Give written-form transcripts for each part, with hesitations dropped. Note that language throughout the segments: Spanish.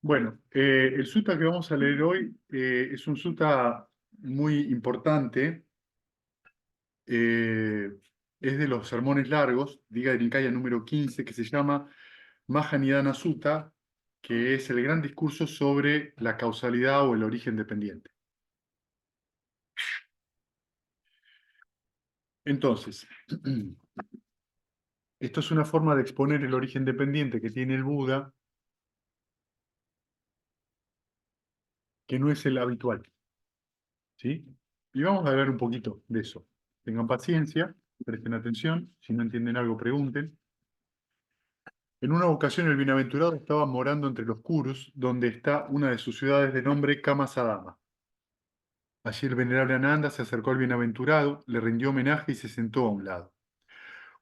Bueno, el sutta que vamos a leer hoy es un sutta muy importante. eh, es de los sermones largos, Diga de Nikaya número 15, que se llama Mahanidana Sutta, que es el gran discurso sobre la causalidad o el origen dependiente. Entonces, esto es una forma de exponer el origen dependiente que tiene el Buda, que no es el habitual, ¿sí? Y vamos a hablar un poquito de eso. Tengan paciencia, presten atención, si no entienden algo, pregunten. En una ocasión el bienaventurado estaba morando entre los Kurus, donde está una de sus ciudades de nombre Kamasadama. Allí el venerable Ananda se acercó al bienaventurado, le rindió homenaje y se sentó a un lado.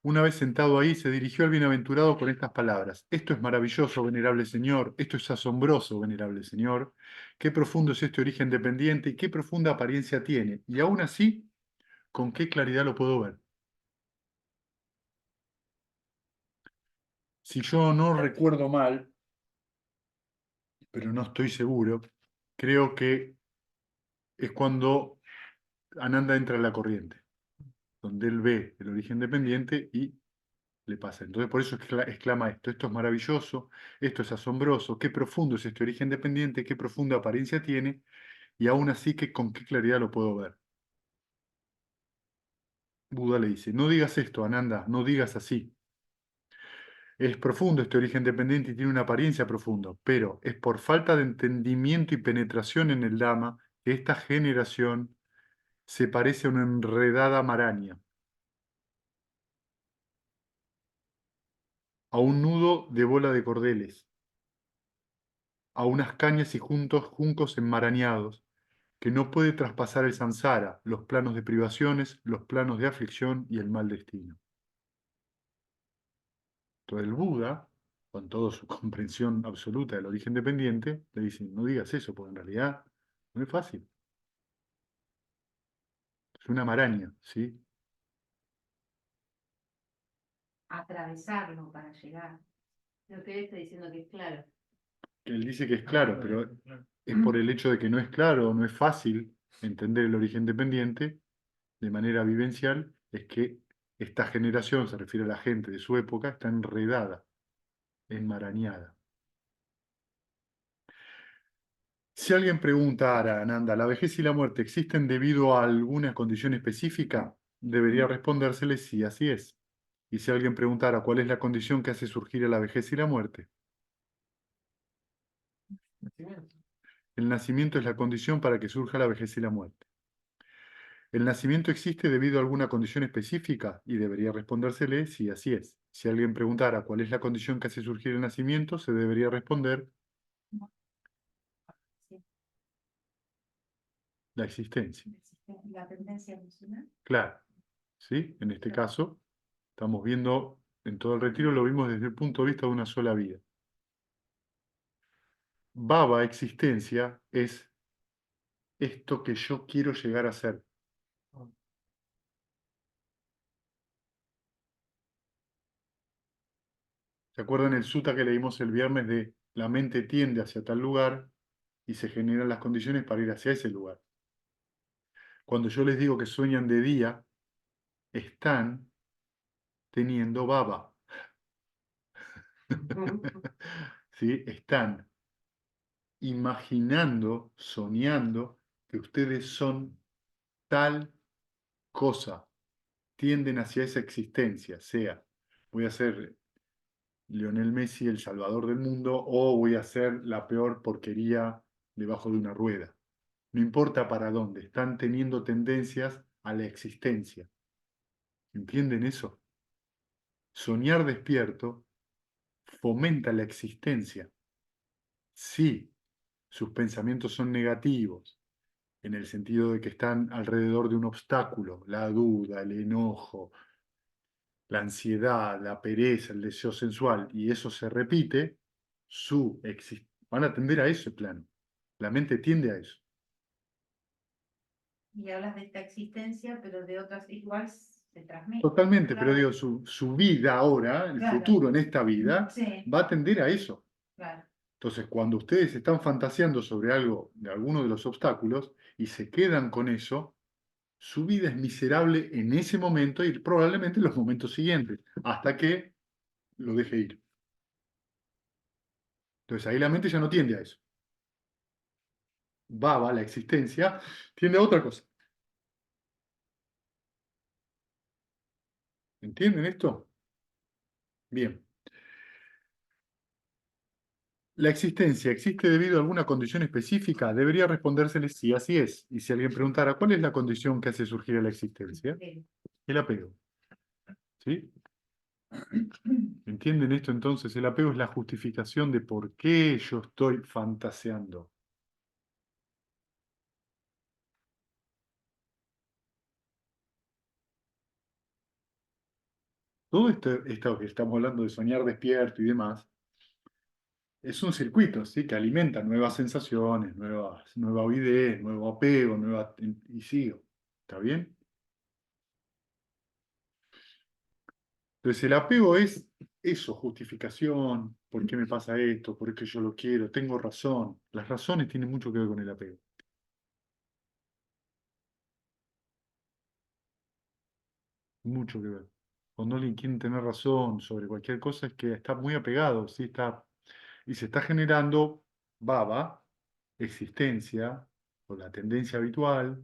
Una vez sentado ahí, se dirigió al bienaventurado con estas palabras: Esto es maravilloso, venerable Señor, esto es asombroso, venerable Señor. Qué profundo es este origen dependiente y qué profunda apariencia tiene. Y aún así, ¿con qué claridad lo puedo ver? Si yo no recuerdo mal, pero no estoy seguro, creo que es cuando Ananda entra en la corriente, donde él ve el origen dependiente y le pasa. Entonces, por eso exclama esto: esto es maravilloso, esto es asombroso, qué profundo es este origen dependiente, qué profunda apariencia tiene, y aún así, con qué claridad lo puedo ver. Buda le dice: no digas esto, Ananda, no digas así. Es profundo este origen dependiente y tiene una apariencia profunda, pero es por falta de entendimiento y penetración en el Dhamma que esta generación se parece a una enredada maraña, a un nudo de bola de cordeles, a unas cañas y juncos enmarañados, que no puede traspasar el samsara, los planos de privaciones, los planos de aflicción y el mal destino. Entonces el Buda, con toda su comprensión absoluta del origen dependiente, le dice: no digas eso, porque en realidad no es fácil. Es una maraña, ¿sí? Atravesarlo para llegar. Lo que él está diciendo que es claro. Él dice que es claro, pero es por el hecho de que no es claro, no es fácil entender el origen dependiente de manera vivencial, es que esta generación, se refiere a la gente de su época, está enredada, enmarañada. Si alguien pregunta a Ananda, ¿la vejez y la muerte existen debido a alguna condición específica? Debería respondérsele sí, así es. Y si alguien preguntara cuál es la condición que hace surgir a la vejez y la muerte, el nacimiento es la condición para que surja la vejez y la muerte. ¿El nacimiento existe debido a alguna condición específica? Y debería respondérsele sí, así es. Si alguien preguntara cuál es la condición que hace surgir el nacimiento, se debería responder Sí. la existencia. La tendencia emocional. Claro, ¿sí? En este caso, estamos viendo, en todo el retiro lo vimos desde el punto de vista de una sola vida. Baba, existencia, es esto que yo quiero llegar a ser. ¿Se acuerdan el sutta que leímos el viernes de la mente tiende hacia tal lugar y se generan las condiciones para ir hacia ese lugar? Cuando yo les digo que sueñan de día, están teniendo baba. ¿Sí? Están imaginando, soñando que ustedes son tal cosa, tienden hacia esa existencia, sea voy a ser Lionel Messi, el salvador del mundo, o voy a ser la peor porquería debajo de una rueda. No importa para dónde, están teniendo tendencias a la existencia. ¿Entienden eso? Soñar despierto fomenta la existencia. Sí, sus pensamientos son negativos, en el sentido de que están alrededor de un obstáculo: la duda, el enojo, la ansiedad, la pereza, el deseo sensual, y eso se repite, van a tender a ese plano. La mente tiende a eso. Y hablas de esta existencia, pero de otras igual se transmite. Totalmente, pero Claro, digo, su vida ahora, el claro. futuro en esta vida, Sí, va a tender a eso. claro. Entonces, cuando ustedes están fantaseando sobre algo, de alguno de los obstáculos, y se quedan con eso, su vida es miserable en ese momento y probablemente en los momentos siguientes, hasta que lo deje ir. Entonces ahí la mente ya no tiende a eso. Baba, la existencia, tiende a otra cosa. ¿Entienden esto? Bien. ¿La existencia existe debido a alguna condición específica? Debería respondérsele sí, así es. Y si alguien preguntara, ¿cuál es la condición que hace surgir a la existencia? El apego. ¿Sí? ¿Entienden esto entonces? El apego es la justificación de por qué yo estoy fantaseando. Todo esto que estamos hablando de soñar despierto y demás, es un circuito, ¿sí? Que alimenta nuevas sensaciones, nueva ideas, nuevo apego, y sigo. ¿Está bien? Entonces el apego es eso, justificación, ¿por qué me pasa esto? ¿Por qué yo lo quiero? Tengo razón. Las razones tienen mucho que ver con el apego. Mucho que ver. Cuando alguien quiere tener razón sobre cualquier cosa es que está muy apegado, ¿sí? Y se está generando baba, existencia, o la tendencia habitual,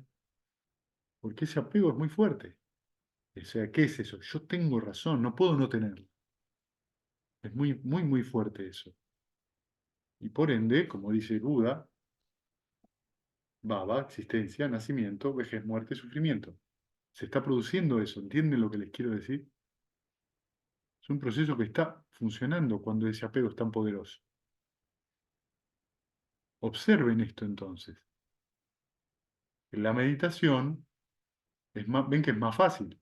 porque ese apego es muy fuerte. O sea, ¿qué es eso? Yo tengo razón, no puedo no tenerlo. Es muy, muy, muy fuerte eso. Y por ende, como dice Buda, baba, existencia, nacimiento, vejez, muerte, sufrimiento. Se está produciendo eso, ¿entienden lo que les quiero decir? Es un proceso que está funcionando cuando ese apego es tan poderoso. Observen esto entonces. En la meditación, ven que es más fácil.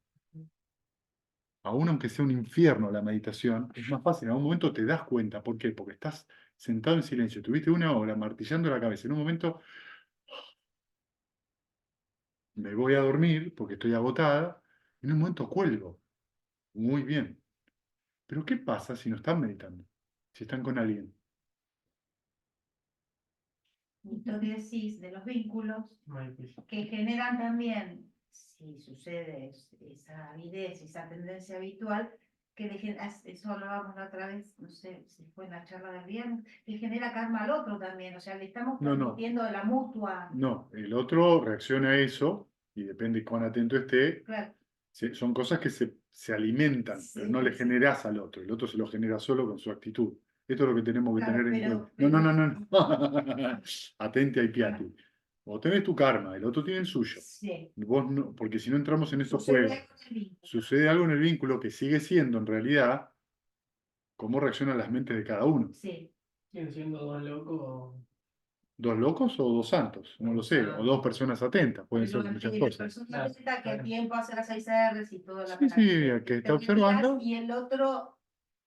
Aún aunque sea un infierno la meditación, es más fácil. En algún momento te das cuenta. ¿Por qué? Porque estás sentado en silencio. Tuviste una hora martillando la cabeza. En un momento me voy a dormir porque estoy agotada. En un momento cuelgo. Muy bien. Pero ¿qué pasa si no están meditando? Si están con alguien. Esto que decís de los vínculos que generan también, si sucede esa avidez, esa tendencia habitual, que eso hablábamos la otra vez, no sé si fue en la charla del viernes, que genera karma al otro también, o sea, le estamos No, no, permitiendo de la mutua. no. El otro reacciona a eso y depende cuán atento esté. Claro, Son cosas que se alimentan, pero no le sí, sí, generás al otro. El otro se lo genera solo con su actitud. Esto es lo que tenemos que claro, tener en cuenta. No, no, pero no, no, no. Atente a piati. Vos tenés tu karma, el otro tiene el suyo. sí, Vos no, porque si no entramos en esos sucede juegos, algo en el vínculo. sucede algo en el vínculo que sigue siendo en realidad cómo reaccionan las mentes de cada uno. Sí, ¿Siguen siendo dos locos? ¿Dos locos o dos santos? No lo sé. O dos personas atentas. por Pueden eso ser me muchas refiero, la cosas. persona Claro, atenta que está el bien. tiempo hace las 6 R's y toda Sí, sí, el que está te retiras observando y el otro,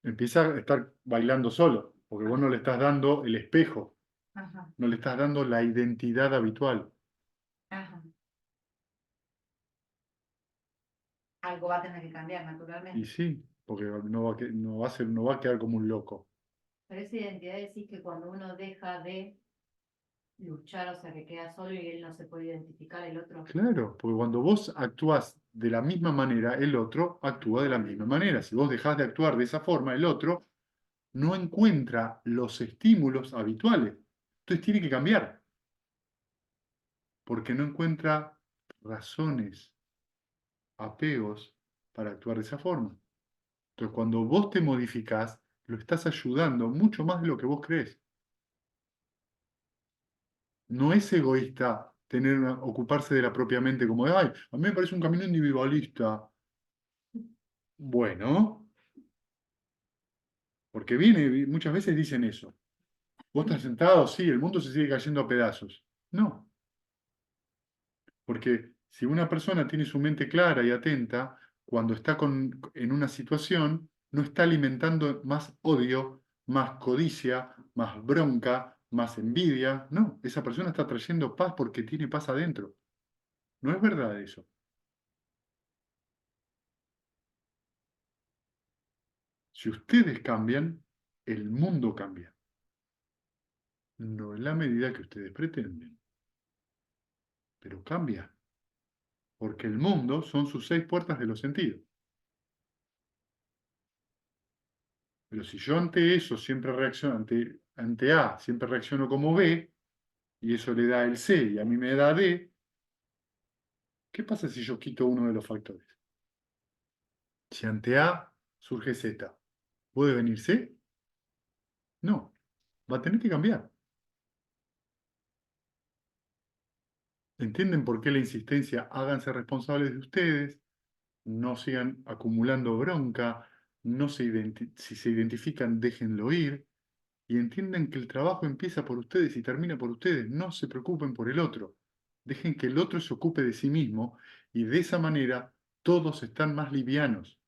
empieza a estar bailando solo, porque vos no le estás dando el espejo, ajá, no le estás dando la identidad habitual. ajá, algo va a tener que cambiar Y naturalmente. sí, porque no va a quedar como un loco. Pero esa identidad decís que cuando uno deja de luchar, o sea, que queda solo y él no se puede identificar el otro. Claro, porque cuando vos actúas de la misma manera, el otro actúa de la misma manera. Si vos dejás de actuar de esa forma, el otro no encuentra los estímulos habituales. Entonces tiene que cambiar, porque no encuentra razones, apegos para actuar de esa forma. Entonces, cuando vos te modificás, lo estás ayudando mucho más de lo que vos crees. No es egoísta ocuparse de la propia mente como de, ay, a mí me parece un camino individualista. Bueno, porque muchas veces dicen eso. Vos estás sentado, sí, el mundo se sigue cayendo a pedazos. No, porque si una persona tiene su mente clara y atenta, cuando está en una situación, no está alimentando más odio, más codicia, más bronca, más envidia. No, esa persona está trayendo paz porque tiene paz adentro. No es verdad eso. Si ustedes cambian, el mundo cambia. no en la medida que ustedes pretenden, pero cambia, porque el mundo son sus 6 puertas de los sentidos. Pero si yo ante eso siempre reacciono, ante A siempre reacciono como B, y eso le da el C y a mí me da D, ¿qué pasa si yo quito uno de los factores? Si ante A surge Z, ¿puede venir C? No, va a tener que cambiar. ¿Entienden por qué la insistencia? Háganse responsables de ustedes, no sigan acumulando bronca, no se si se identifican, déjenlo ir, y entiendan que el trabajo empieza por ustedes y termina por ustedes. No se preocupen por el otro. Dejen que el otro se ocupe de sí mismo y de esa manera todos están más livianos.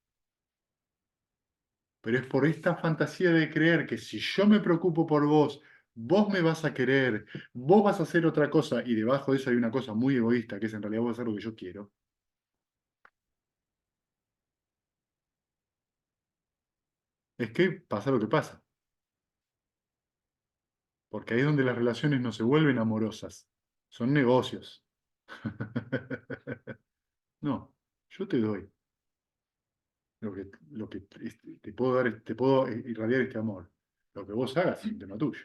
Pero es por esta fantasía de creer que si yo me preocupo por vos, vos me vas a querer, vos vas a hacer otra cosa y debajo de eso hay una cosa muy egoísta que es en realidad voy a hacer lo que yo quiero. Es que pasa lo que pasa. Porque ahí es donde las relaciones no se vuelven amorosas. Son negocios. No, yo te doy. Lo que te puedo dar, te puedo irradiar este amor. Lo que vos hagas es un tema tuyo.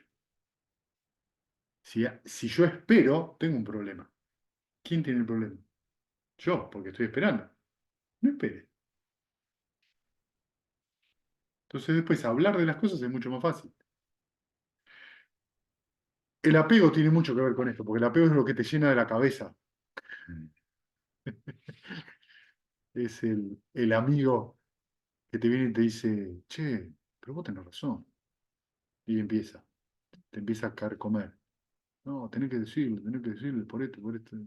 Si yo espero, tengo un problema. ¿Quién tiene el problema? Yo, porque estoy esperando. No espere. Entonces después hablar de las cosas es mucho más fácil. El apego tiene mucho que ver con esto, porque el apego es lo que te llena de la cabeza. Es el amigo que te viene y te dice, che, pero vos tenés razón. Y te empieza a carcomer. No, tenés que decirle por esto, por esto.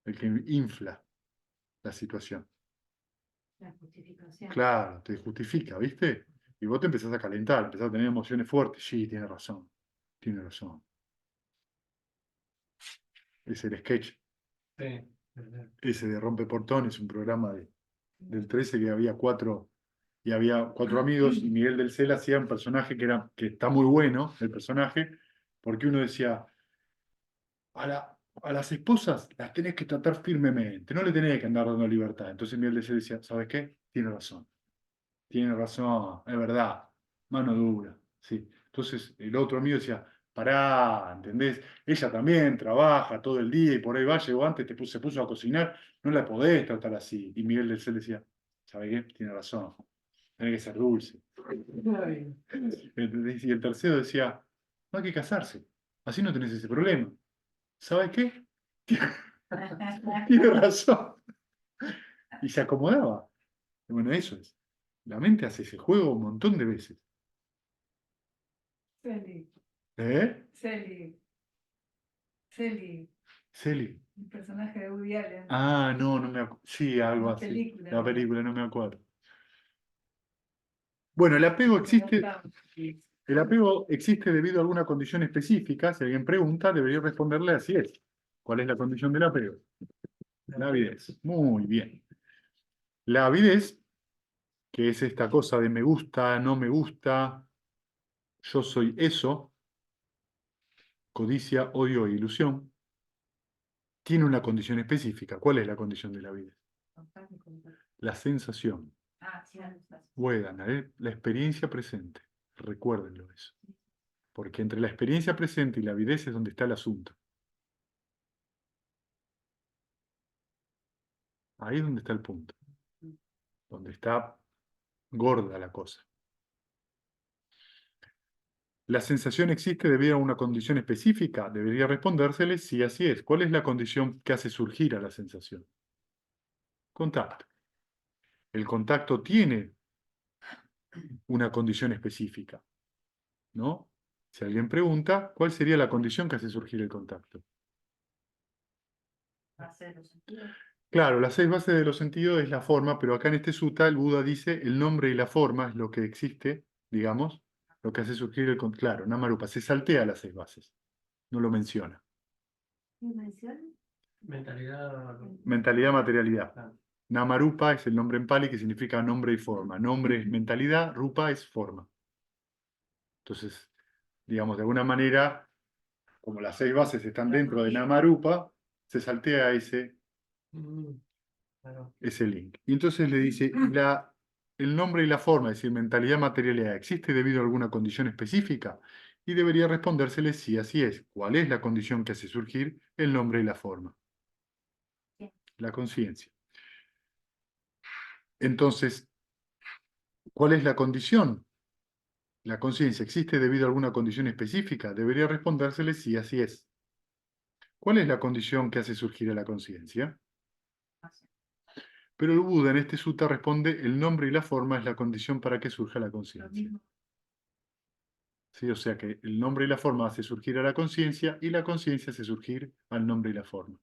El que infla la situación. La justificación. Claro, te justifica, ¿viste? Y vos te empezás a calentar, empezás a tener emociones fuertes. Sí, tiene razón, tiene razón. Es el sketch, Sí, verdad. ese de Rompeportones, un programa del 13 que había cuatro amigos y Miguel del Cel hacía un personaje que está muy bueno, el personaje, porque uno decía, a las esposas las tenés que tratar firmemente, no le tenés que andar dando libertad. Entonces Miguel del Cel decía, ¿sabes qué? Tiene razón, es verdad, mano dura, sí. Entonces el otro amigo decía, pará, ¿entendés? Ella también trabaja todo el día y por ahí va, llegó antes, se puso a cocinar, no la podés tratar así. Y Miguel del Cel decía, ¿sabe qué? Tiene razón, tiene que ser dulce. ¿Entendés? Y el tercero decía, no hay que casarse, así no tenés ese problema. ¿Sabes qué? Tiene razón. Y se acomodaba. Bueno, eso es. La mente hace ese juego un montón de veces. Celi, ¿Eh? Celi, Celi. el personaje de Woody Allen. Ah, no, no me acuerdo. Sí, algo La así. película. La película, no me acuerdo. Bueno, el apego existe debido a alguna condición específica. Si alguien pregunta, debería responderle así es. ¿Cuál es la condición del apego? La avidez. Muy bien. La avidez, que es esta cosa de me gusta, no me gusta, yo soy eso, codicia, odio e ilusión, tiene una condición específica. ¿Cuál es la condición de la avidez? La sensación. Ah, sí, la sensación. Puedan, la experiencia presente. Recuérdenlo eso. Porque entre la experiencia presente y la avidez es donde está el asunto. Ahí es donde está el punto. Donde está gorda la cosa. ¿La sensación existe debido a una condición específica? Debería respondérsele si así es. ¿Cuál es la condición que hace surgir a la sensación? Contacto. El contacto tiene una condición específica, ¿no? Si alguien pregunta, ¿cuál sería la condición que hace surgir el contacto? Hacer los sentidos. Claro, las 6 bases de los sentidos es la forma, pero acá en este sutta el Buda dice el nombre y la forma es lo que existe, digamos, lo que hace surgir el contacto. Claro, Namarupa, se saltea las 6 bases, no lo menciona. ¿Qué menciona? Mentalidad. Mentalidad, materialidad. Ah, Namarupa es el nombre en Pali que significa nombre y forma. Nombre es mentalidad, rupa es forma. Entonces, digamos, de alguna manera, como las 6 bases están dentro de Namarupa, se saltea Claro. ese link. Y entonces le dice, el nombre y la forma, es decir, mentalidad, materialidad, ¿existe debido a alguna condición específica? Y debería respondérsele si así es. ¿Cuál es la condición que hace surgir el nombre y la forma? La conciencia. Entonces, ¿cuál es la condición? ¿La conciencia existe debido a alguna condición específica? Debería respondérsele si así es. ¿Cuál es la condición que hace surgir a la conciencia? Pero el Buda en este sutta responde, el nombre y la forma es la condición para que surja la conciencia. ¿Sí? O sea que el nombre y la forma hace surgir a la conciencia y la conciencia hace surgir al nombre y la forma.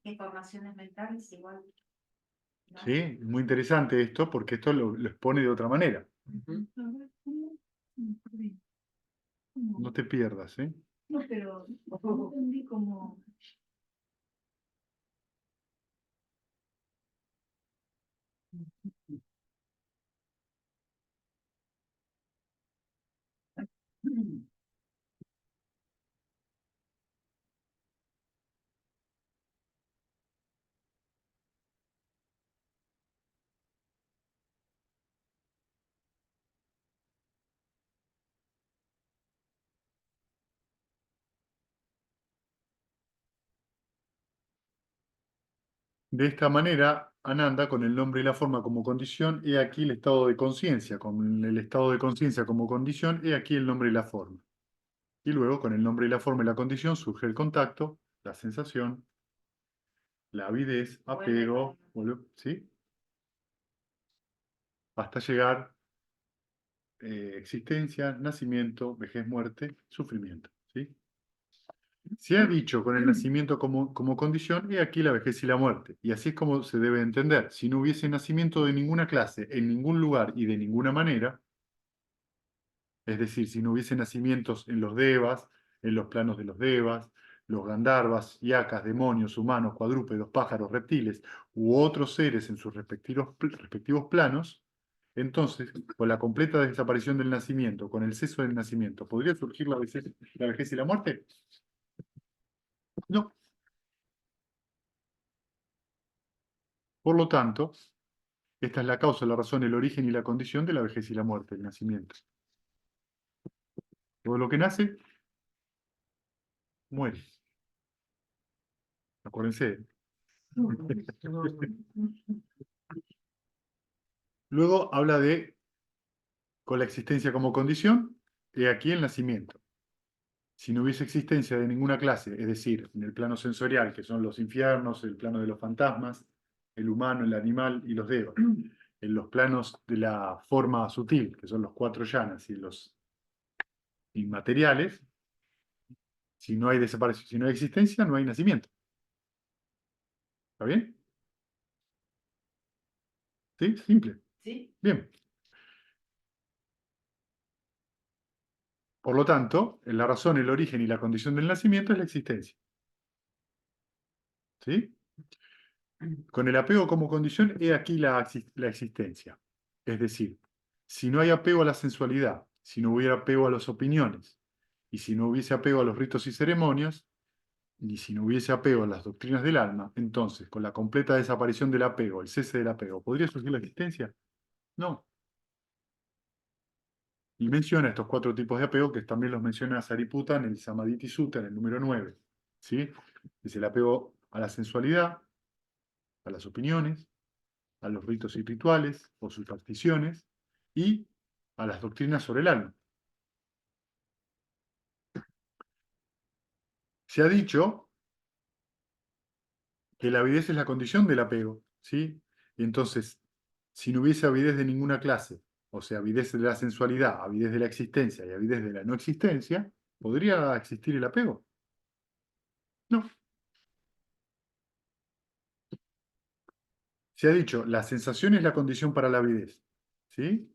¿Qué formaciones mentales igual? ¿No? ¿Sí? Es muy interesante esto porque esto lo expone de otra manera. No te pierdas, ¿eh? No, pero no entendí como... De esta manera, Ananda, con el nombre y la forma como condición, he aquí el estado de conciencia. Con el estado de conciencia como condición, he aquí el nombre y la forma. Y luego, con el nombre y la forma y la condición, surge el contacto, la sensación, la avidez, apego, ¿sí? Hasta llegar existencia, nacimiento, vejez, muerte, sufrimiento, ¿sí? Se ha dicho con el nacimiento como condición, he aquí la vejez y la muerte. Y así es como se debe entender. Si no hubiese nacimiento de ninguna clase, en ningún lugar y de ninguna manera, es decir, si no hubiese nacimientos en los devas, en los planos de los devas, los gandharvas, yakas, demonios, humanos, cuadrúpedos, pájaros, reptiles u otros seres en sus respectivos planos, entonces, con la completa desaparición del nacimiento, con el ceso del nacimiento, ¿podría surgir la vejez y la muerte? No. Por lo tanto, esta es la causa, la razón, el origen y la condición de la vejez y la muerte, el nacimiento. Todo lo que nace, muere. Acuérdense. Luego habla de, con la existencia como condición, he aquí el nacimiento. Si no hubiese existencia de ninguna clase, es decir, en el plano sensorial, que son los infiernos, el plano de los fantasmas, el humano, el animal y los devas, en los planos de la forma sutil, que son los 4 yanas y los inmateriales, si no hay desaparición, si no hay existencia, no hay nacimiento. ¿Está bien? ¿Sí? Simple. Sí. Bien. Por lo tanto, la razón, el origen y la condición del nacimiento es la existencia. ¿Sí? Con el apego como condición, he aquí la existencia. Es decir, si no hay apego a la sensualidad, si no hubiera apego a las opiniones, y si no hubiese apego a los ritos y ceremonias, ni si no hubiese apego a las doctrinas del alma, entonces, con la completa desaparición del apego, el cese del apego, ¿podría surgir la existencia? No. Y menciona estos 4 tipos de apego, que también los menciona Sariputta en el Samadhi Sutta, en el número 9. ¿Sí? Es el apego a la sensualidad, a las opiniones, a los ritos y rituales o supersticiones, y a las doctrinas sobre el alma. Se ha dicho que la avidez es la condición del apego, ¿sí? Y entonces, si no hubiese avidez de ninguna clase, o sea, avidez de la sensualidad, avidez de la existencia y avidez de la no existencia, ¿podría existir el apego? No. Se ha dicho, la sensación es la condición para la avidez, ¿sí?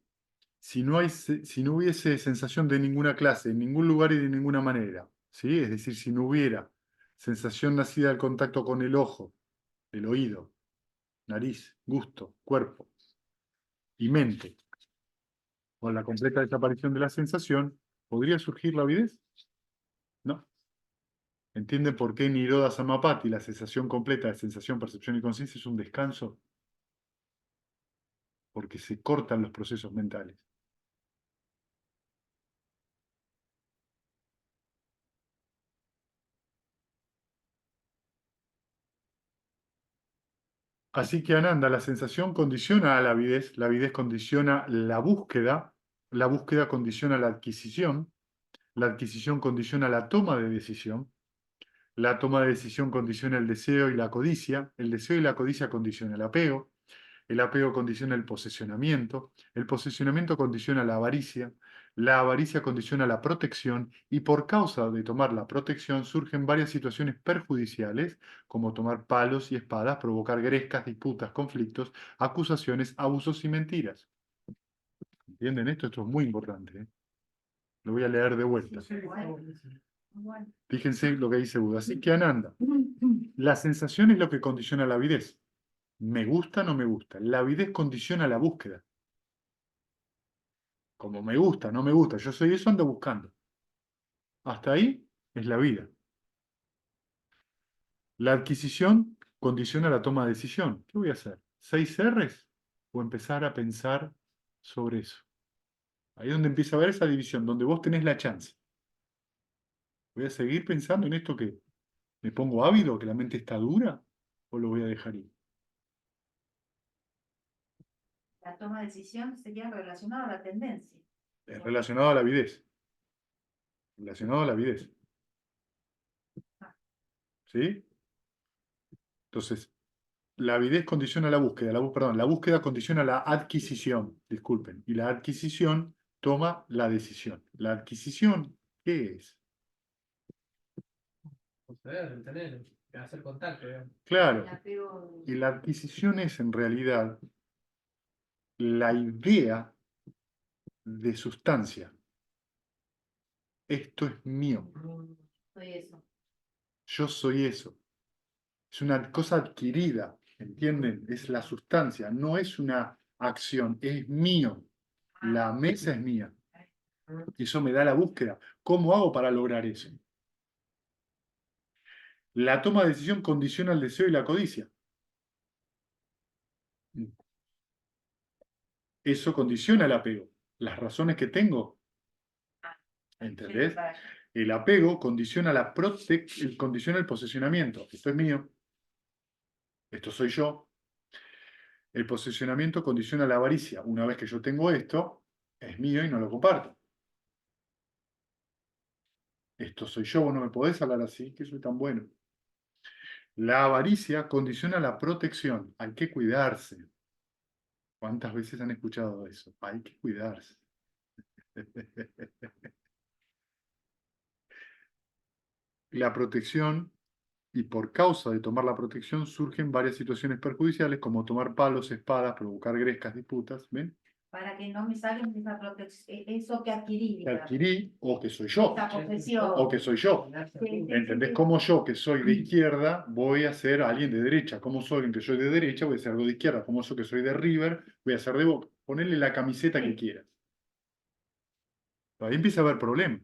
Si no hubiese sensación de ninguna clase, en ningún lugar y de ninguna manera, ¿sí? Es decir, si no hubiera sensación nacida del contacto con el ojo, el oído, nariz, gusto, cuerpo y mente, con la completa desaparición de la sensación, ¿podría surgir la avidez? ¿No? ¿Entienden por qué Nirodha Samapati, la sensación completa de sensación, percepción y conciencia, es un descanso? Porque se cortan los procesos mentales. Así que Ananda, la sensación condiciona a la avidez condiciona la búsqueda condiciona la adquisición condiciona la toma de decisión, la toma de decisión condiciona el deseo y la codicia, el deseo y la codicia condiciona el apego condiciona el posesionamiento condiciona la avaricia condiciona la protección y por causa de tomar la protección surgen varias situaciones perjudiciales como tomar palos y espadas, provocar grescas, disputas, conflictos, acusaciones, abusos y mentiras. ¿Entienden esto? Esto es muy importante, ¿eh? Lo voy a leer de vuelta. Sí, está buenísimo. Bueno, Fíjense lo que dice Buda. Así que Ananda, la sensación es lo que condiciona la avidez. ¿Me gusta o no me gusta? La avidez condiciona la búsqueda. Como me gusta, no me gusta, yo soy eso, ando buscando. Hasta ahí es la vida. La adquisición condiciona la toma de decisión. ¿Qué voy a hacer? ¿6 R's? ¿O empezar a pensar sobre eso? Ahí es donde empieza a haber esa división, donde vos tenés la chance. ¿Voy a seguir pensando en esto que me pongo ávido, que la mente está dura? ¿O lo voy a dejar ir? la toma de decisión sería relacionada a la tendencia. Es relacionado a la avidez. Relacionado a la avidez. ¿Sí? Entonces, la avidez condiciona la búsqueda, perdón, la búsqueda condiciona la adquisición, disculpen, y la adquisición toma la decisión. ¿La adquisición qué es? Poseer, tener, hacer contacto, digamos. Claro, El apego, y la adquisición es en realidad la idea de sustancia. Esto es mío, soy eso. yo soy eso. Es una cosa adquirida, ¿entienden? Es la sustancia, no es una acción, es mío. La mesa es mía. Eso me da la búsqueda. ¿Cómo hago para lograr eso? La toma de decisión condiciona el deseo y la codicia. Eso condiciona el apego. Las razones que tengo, ¿entendés? El apego condiciona condiciona el posesionamiento. Esto es mío. Esto soy yo. El posesionamiento condiciona la avaricia. Una vez que yo tengo esto, es mío y no lo comparto. Esto soy yo, vos no me podés hablar así, que soy tan bueno. La avaricia condiciona la protección. Hay que cuidarse. ¿Cuántas veces han escuchado eso? Hay que cuidarse. La protección, y por causa de tomar la protección, surgen varias situaciones perjudiciales, como tomar palos, espadas, provocar grescas, disputas, ¿ven? Para que no me salgan de esa protección, eso que adquirí, Que digamos, adquirí, o que soy yo, esa posesión. o que soy yo. Sí, ¿Entendés? Como yo, que soy de izquierda, voy a ser alguien de derecha. Como soy alguien que soy de derecha, voy a ser algo de izquierda. Como yo que soy de River, voy a ser de Boca. Ponele la camiseta que quieras. Ahí empieza a haber problemas.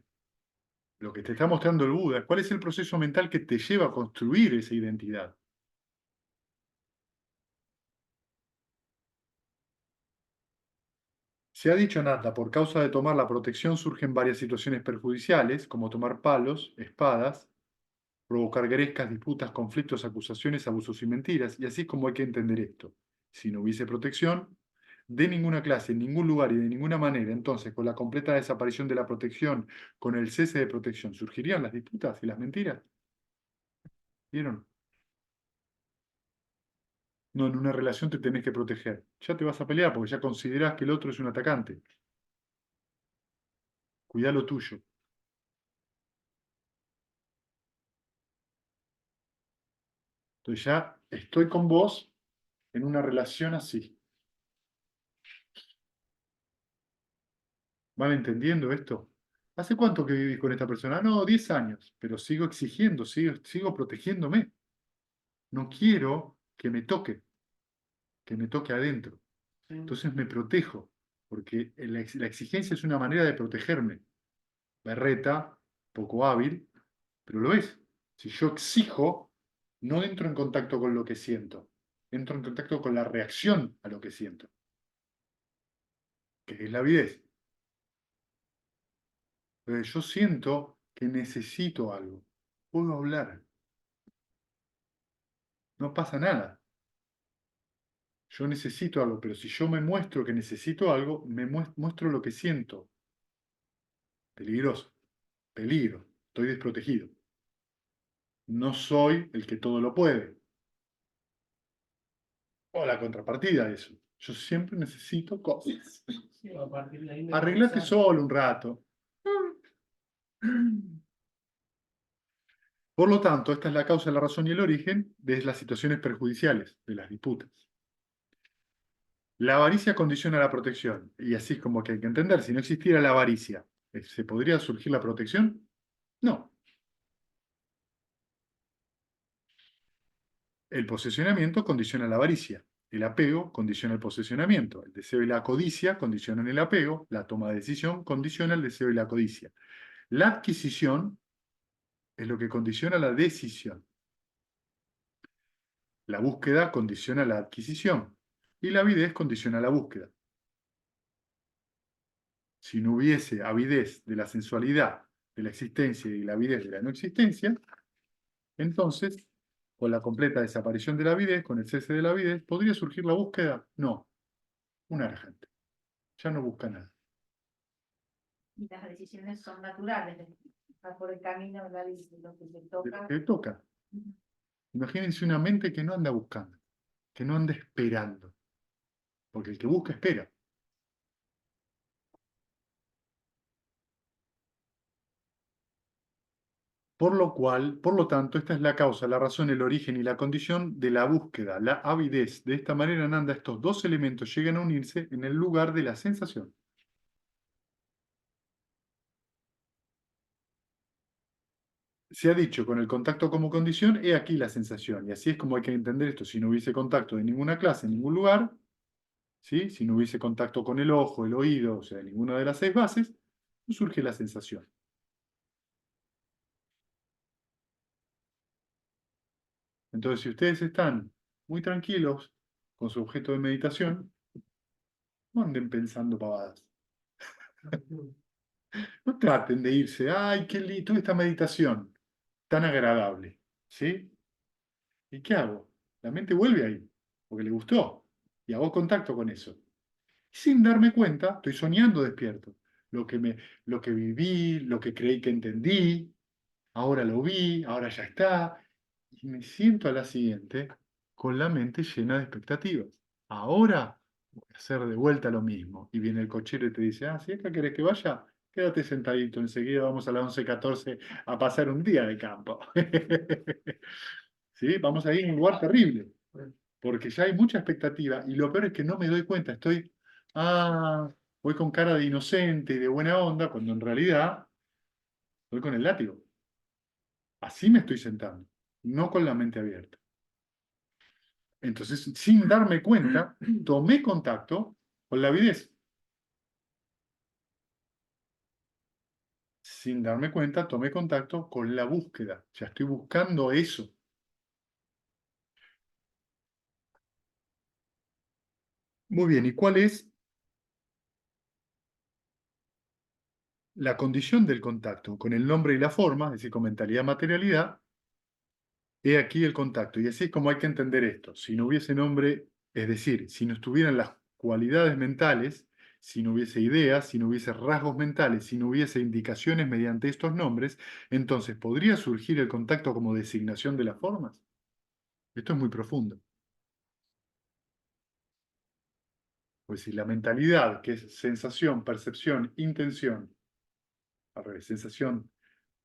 Lo que te está mostrando el Buda, ¿cuál es el proceso mental que te lleva a construir esa identidad? Se ha dicho, Nata, por causa de tomar la protección surgen varias situaciones perjudiciales, como tomar palos, espadas, provocar grescas, disputas, conflictos, acusaciones, abusos y mentiras, y así es como hay que entender esto. Si no hubiese protección, de ninguna clase, en ningún lugar y de ninguna manera, entonces, con la completa desaparición de la protección, con el cese de protección, ¿surgirían las disputas y las mentiras? ¿Vieron? No, en una relación te tenés que proteger. Ya te vas a pelear porque ya considerás que el otro es un atacante. Cuidá lo tuyo. Entonces ya estoy con vos en una relación así. ¿Van entendiendo esto? ¿Hace cuánto que vivís con esta persona? No, 10 años, pero sigo exigiendo, sigo protegiéndome. No quiero que me toque adentro. Entonces me protejo, porque la exigencia es una manera de protegerme. Berreta, poco hábil, pero lo es. Si yo exijo, no entro en contacto con lo que siento, entro en contacto con la reacción a lo que siento, que es la avidez. Entonces yo siento que necesito algo, puedo hablar, no pasa nada. Yo necesito algo, pero si yo me muestro que necesito algo, me muestro lo que siento. Peligroso, peligro, estoy desprotegido. No soy el que todo lo puede. O la contrapartida de eso. Yo siempre necesito cosas. Sí, a partir de ahí Arreglate memorizar. solo un rato. Por lo tanto, esta es la causa, la razón y el origen de las situaciones perjudiciales, de las disputas. La avaricia condiciona la protección. Y así es como que hay que entender, si no existiera la avaricia, ¿se podría surgir la protección? No. El posesionamiento condiciona la avaricia. El apego condiciona el posesionamiento. El deseo y la codicia condicionan el apego. La toma de decisión condiciona el deseo y la codicia. La adquisición es lo que condiciona la decisión. La búsqueda condiciona la adquisición. Y la avidez condiciona la búsqueda. Si no hubiese avidez de la sensualidad, de la existencia y la avidez de la no existencia, entonces, con la completa desaparición de la avidez, con el cese de la avidez, ¿podría surgir la búsqueda? No, una gente. Ya no busca nada. Y las decisiones son naturales, va por el camino de lo que te De toca. lo que toca. Imagínense una mente que no anda buscando, que no anda esperando, porque el que busca espera. Por lo tanto, esta es la causa, la razón, el origen y la condición de la búsqueda, la avidez. De esta manera, Nanda, estos dos elementos llegan a unirse en el lugar de la sensación. Se ha dicho con el contacto como condición, he aquí la sensación. Y así es como hay que entender esto. Si no hubiese contacto de ninguna clase, en ningún lugar, ¿sí? Si no hubiese contacto con el ojo, el oído, o sea, ninguna de las 6 bases, no surge la sensación. Entonces, si ustedes están muy tranquilos con su objeto de meditación, no anden pensando pavadas. No traten de irse, ay, qué lindo esta meditación, tan agradable, ¿sí? ¿Y qué hago? La mente vuelve ahí, porque le gustó, y hago contacto con eso. Sin darme cuenta, estoy soñando despierto. Lo que, me, lo que viví, lo que creí que entendí, ahora lo vi, ahora ya está. Y me siento a la siguiente con la mente llena de expectativas. Ahora voy a hacer de vuelta lo mismo. Y viene el cochero y te dice, ah, si acá querés que vaya, quédate sentadito, enseguida vamos a las 11:14 a pasar un día de campo. ¿Sí? Vamos a ir a un lugar terrible, porque ya hay mucha expectativa y lo peor es que no me doy cuenta, voy con cara de inocente y de buena onda, cuando en realidad voy con el látigo. Así me estoy sentando, no con la mente abierta. Entonces, sin darme cuenta, tomé contacto con la avidez. Sin darme cuenta, tomé contacto con la búsqueda. Ya estoy buscando eso. Muy bien, ¿y cuál es la condición del contacto? Con el nombre y la forma, es decir, con mentalidad, materialidad. He aquí el contacto. Y así es como hay que entender esto. Si no hubiese nombre, es decir, si no estuvieran las cualidades mentales, si no hubiese ideas, si no hubiese rasgos mentales, si no hubiese indicaciones mediante estos nombres, entonces ¿podría surgir el contacto como designación de las formas? Esto es muy profundo. Pues si la mentalidad, que es sensación, percepción, intención, al revés, sensación,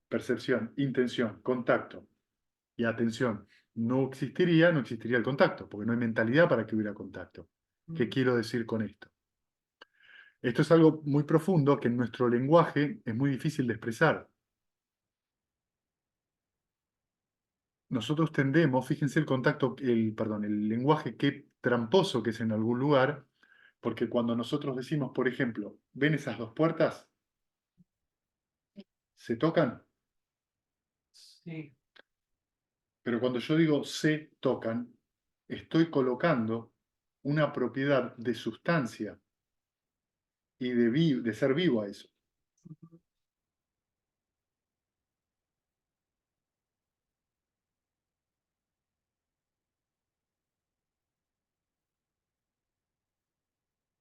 percepción, intención, contacto y atención, no existiría, no existiría el contacto, porque no hay mentalidad para que hubiera contacto. ¿Qué quiero decir con esto? Esto es algo muy profundo que en nuestro lenguaje es muy difícil de expresar. Nosotros tendemos, fíjense el contacto, perdón, el lenguaje qué tramposo que es en algún lugar, porque cuando nosotros decimos, por ejemplo, ¿ven esas dos puertas? ¿Se tocan? Sí. Pero cuando yo digo se tocan, estoy colocando una propiedad de sustancia y de ser vivo a eso.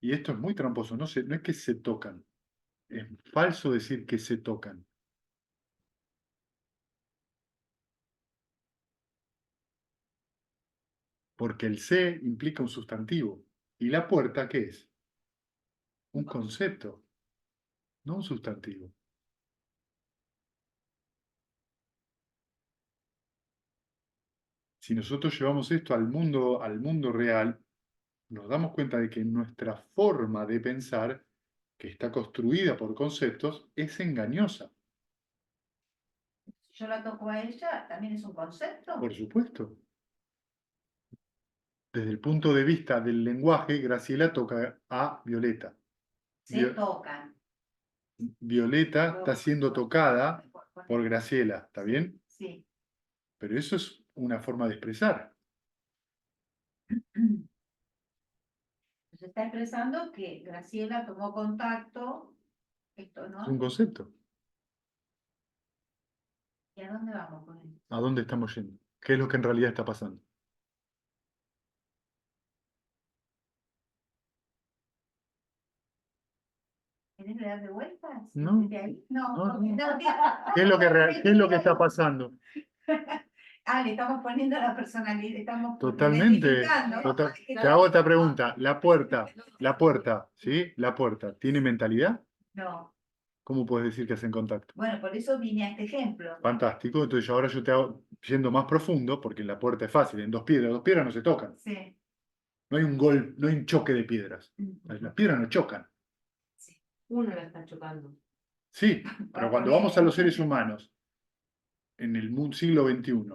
Y esto es muy tramposo, no es que se tocan. Es falso decir que se tocan. Porque el se implica un sustantivo. ¿Y la puerta qué es? Un concepto, no un sustantivo. Si nosotros llevamos esto al mundo real, nos damos cuenta de que nuestra forma de pensar, que está construida por conceptos, es engañosa. Si yo la toco a ella, también es un concepto. Por supuesto. Desde el punto de vista del lenguaje, Graciela toca a Violeta. Se tocan. Violeta está siendo tocada por Graciela, ¿está bien? Sí. Pero eso es una forma de expresar. Se está expresando que Graciela tomó contacto, esto, Es un ¿no? concepto. ¿Y a dónde vamos con esto? ¿A dónde estamos yendo? ¿Qué es lo que en realidad está pasando? ¿Querés dar de vueltas? No. ¿De ahí? No, No, porque no. no, ¿Qué es lo que está pasando? le estamos poniendo la personalidad, estamos Totalmente. identificando. Te hago esta pregunta. La puerta, ¿sí? La puerta, ¿tiene mentalidad? No. ¿Cómo puedes decir que hacen contacto? Bueno, por eso vine a este ejemplo. Fantástico. Entonces ahora yo te hago, yendo más profundo, porque en la puerta es fácil, en dos piedras no se tocan. Sí. No hay un gol, no hay un choque de piedras. Las piedras no chocan. Uno la está chocando. Sí, pero cuando vamos a los seres humanos, en el siglo XXI,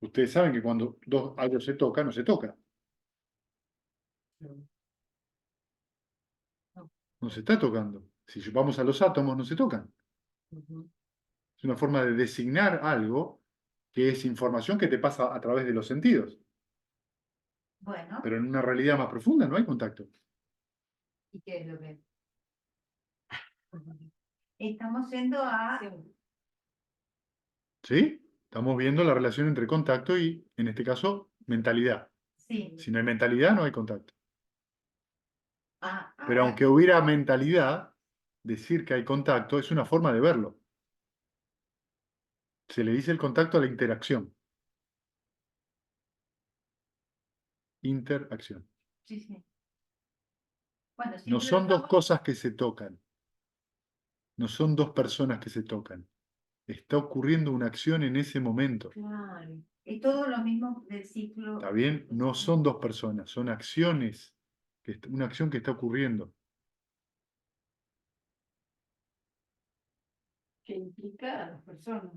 ustedes saben que cuando algo se toca, no se toca. No se está tocando. Si vamos a los átomos, no se tocan. Es una forma de designar algo que es información que te pasa a través de los sentidos. Bueno, Pero en una realidad más profunda no hay contacto. ¿Y qué es lo que? estamos yendo a... ¿Sí? Estamos viendo la relación entre contacto y, en este caso, mentalidad. Sí. Si no hay mentalidad, no hay contacto. Pero ahora, aunque hubiera mentalidad, decir que hay contacto es una forma de verlo. Se le dice el contacto a la interacción. Interacción. sí, sí. Bueno, No siempre son dos estamos... cosas que se tocan. No son dos personas que se tocan. Está ocurriendo una acción en ese momento. Claro. Es todo lo mismo del ciclo. ¿Está bien? No son dos personas, son acciones. Una acción que está ocurriendo. Que implica a las personas.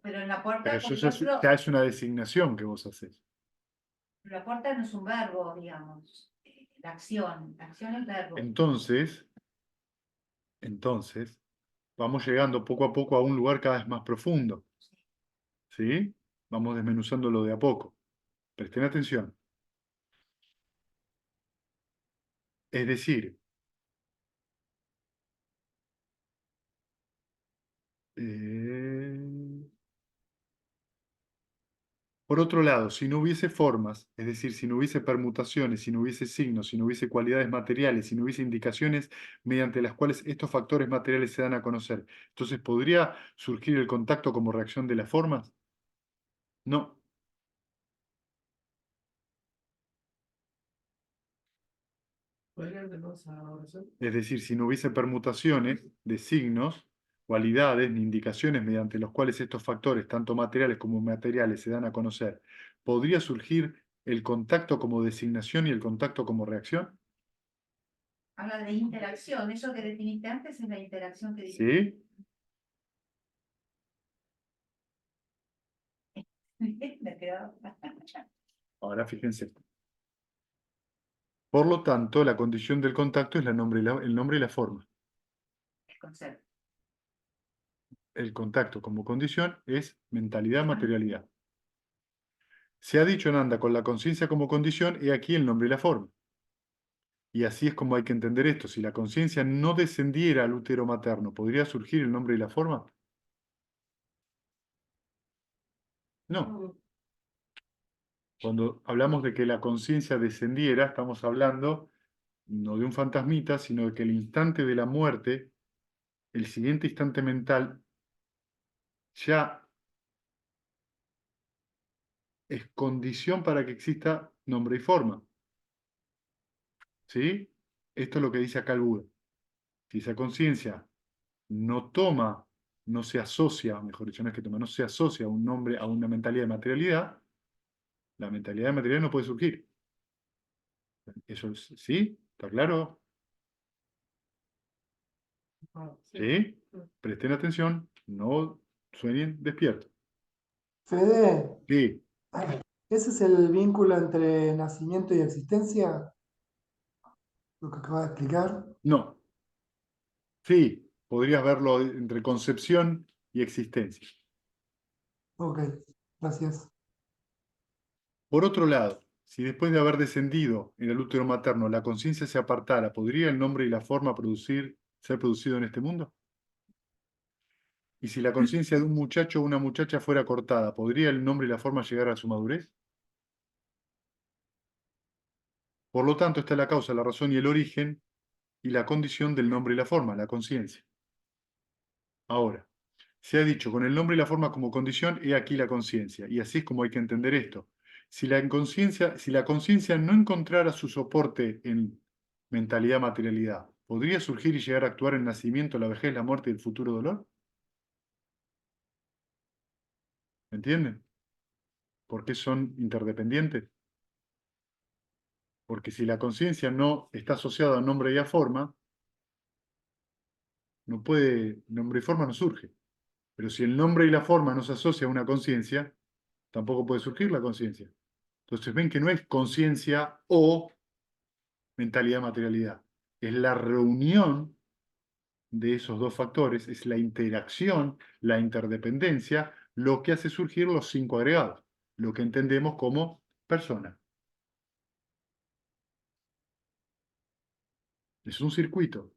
Pero en la puerta, Pero por eso ejemplo, ya es una designación que vos haces. la puerta no es un verbo, digamos. La acción es verbo. Entonces, vamos llegando poco a poco a un lugar cada vez más profundo. ¿Sí? Vamos desmenuzándolo de a poco. Presten atención. Es decir, por otro lado, si no hubiese formas, es decir, si no hubiese permutaciones, si no hubiese signos, si no hubiese cualidades materiales, si no hubiese indicaciones mediante las cuales estos factores materiales se dan a conocer, entonces ¿podría surgir el contacto como reacción de las formas? No. ¿Podrías de nuevo esa oración? Es decir, si no hubiese permutaciones de signos, cualidades ni indicaciones mediante los cuales estos factores, tanto materiales como inmateriales, se dan a conocer, ¿podría surgir el contacto como designación y el contacto como reacción? Habla de interacción. Eso que definiste antes es la interacción que dijiste. ¿Sí? Me quedó. Ahora fíjense. Por lo tanto, la condición del contacto es el nombre y la forma. El concepto. el contacto como condición es mentalidad, materialidad. Se ha dicho en Anda con la conciencia como condición, he aquí el nombre y la forma. Y así es como hay que entender esto. Si la conciencia no descendiera al útero materno, ¿podría surgir el nombre y la forma? No. Cuando hablamos de que la conciencia descendiera, estamos hablando no de un fantasmita, sino de que el instante de la muerte, el siguiente instante mental, ya es condición para que exista nombre y forma. ¿Sí? Esto es lo que dice acá el Buda. Si esa conciencia no toma, no se asocia, mejor dicho, no es que toma, no se asocia a un nombre, a una mentalidad de materialidad, la mentalidad de materialidad no puede surgir. ¿Eso sí? ¿Está claro? Ah, sí. ¿Sí? Presten atención, no sueñen despiertos. Fede, Sí, ¿ese es el vínculo entre nacimiento y existencia? Lo que acabas de explicar. no. Sí, podrías verlo entre concepción y existencia. Ok, gracias. Por otro lado, si después de haber descendido en el útero materno la conciencia se apartara, ¿podría el nombre y la forma ser producido en este mundo? Y si la conciencia de un muchacho o una muchacha fuera cortada, ¿podría el nombre y la forma llegar a su madurez? Por lo tanto, está la causa, la razón y el origen y la condición del nombre y la forma, la conciencia. Ahora, se ha dicho con el nombre y la forma como condición, he aquí la conciencia. Y así es como hay que entender esto. Si la conciencia no encontrara su soporte en mentalidad, materialidad, ¿podría surgir y llegar a actuar en el nacimiento, la vejez, la muerte y el futuro dolor? ¿Me entienden? ¿Por qué son interdependientes? Porque si la conciencia no está asociada a nombre y a forma, no puede, nombre y forma no surge. Pero si el nombre y la forma no se asocian a una conciencia, tampoco puede surgir la conciencia. Entonces ven que no es conciencia o mentalidad, materialidad. Es la reunión de esos dos factores, es la interacción, la interdependencia, lo que hace surgir los cinco agregados, lo que entendemos como persona. Es un circuito.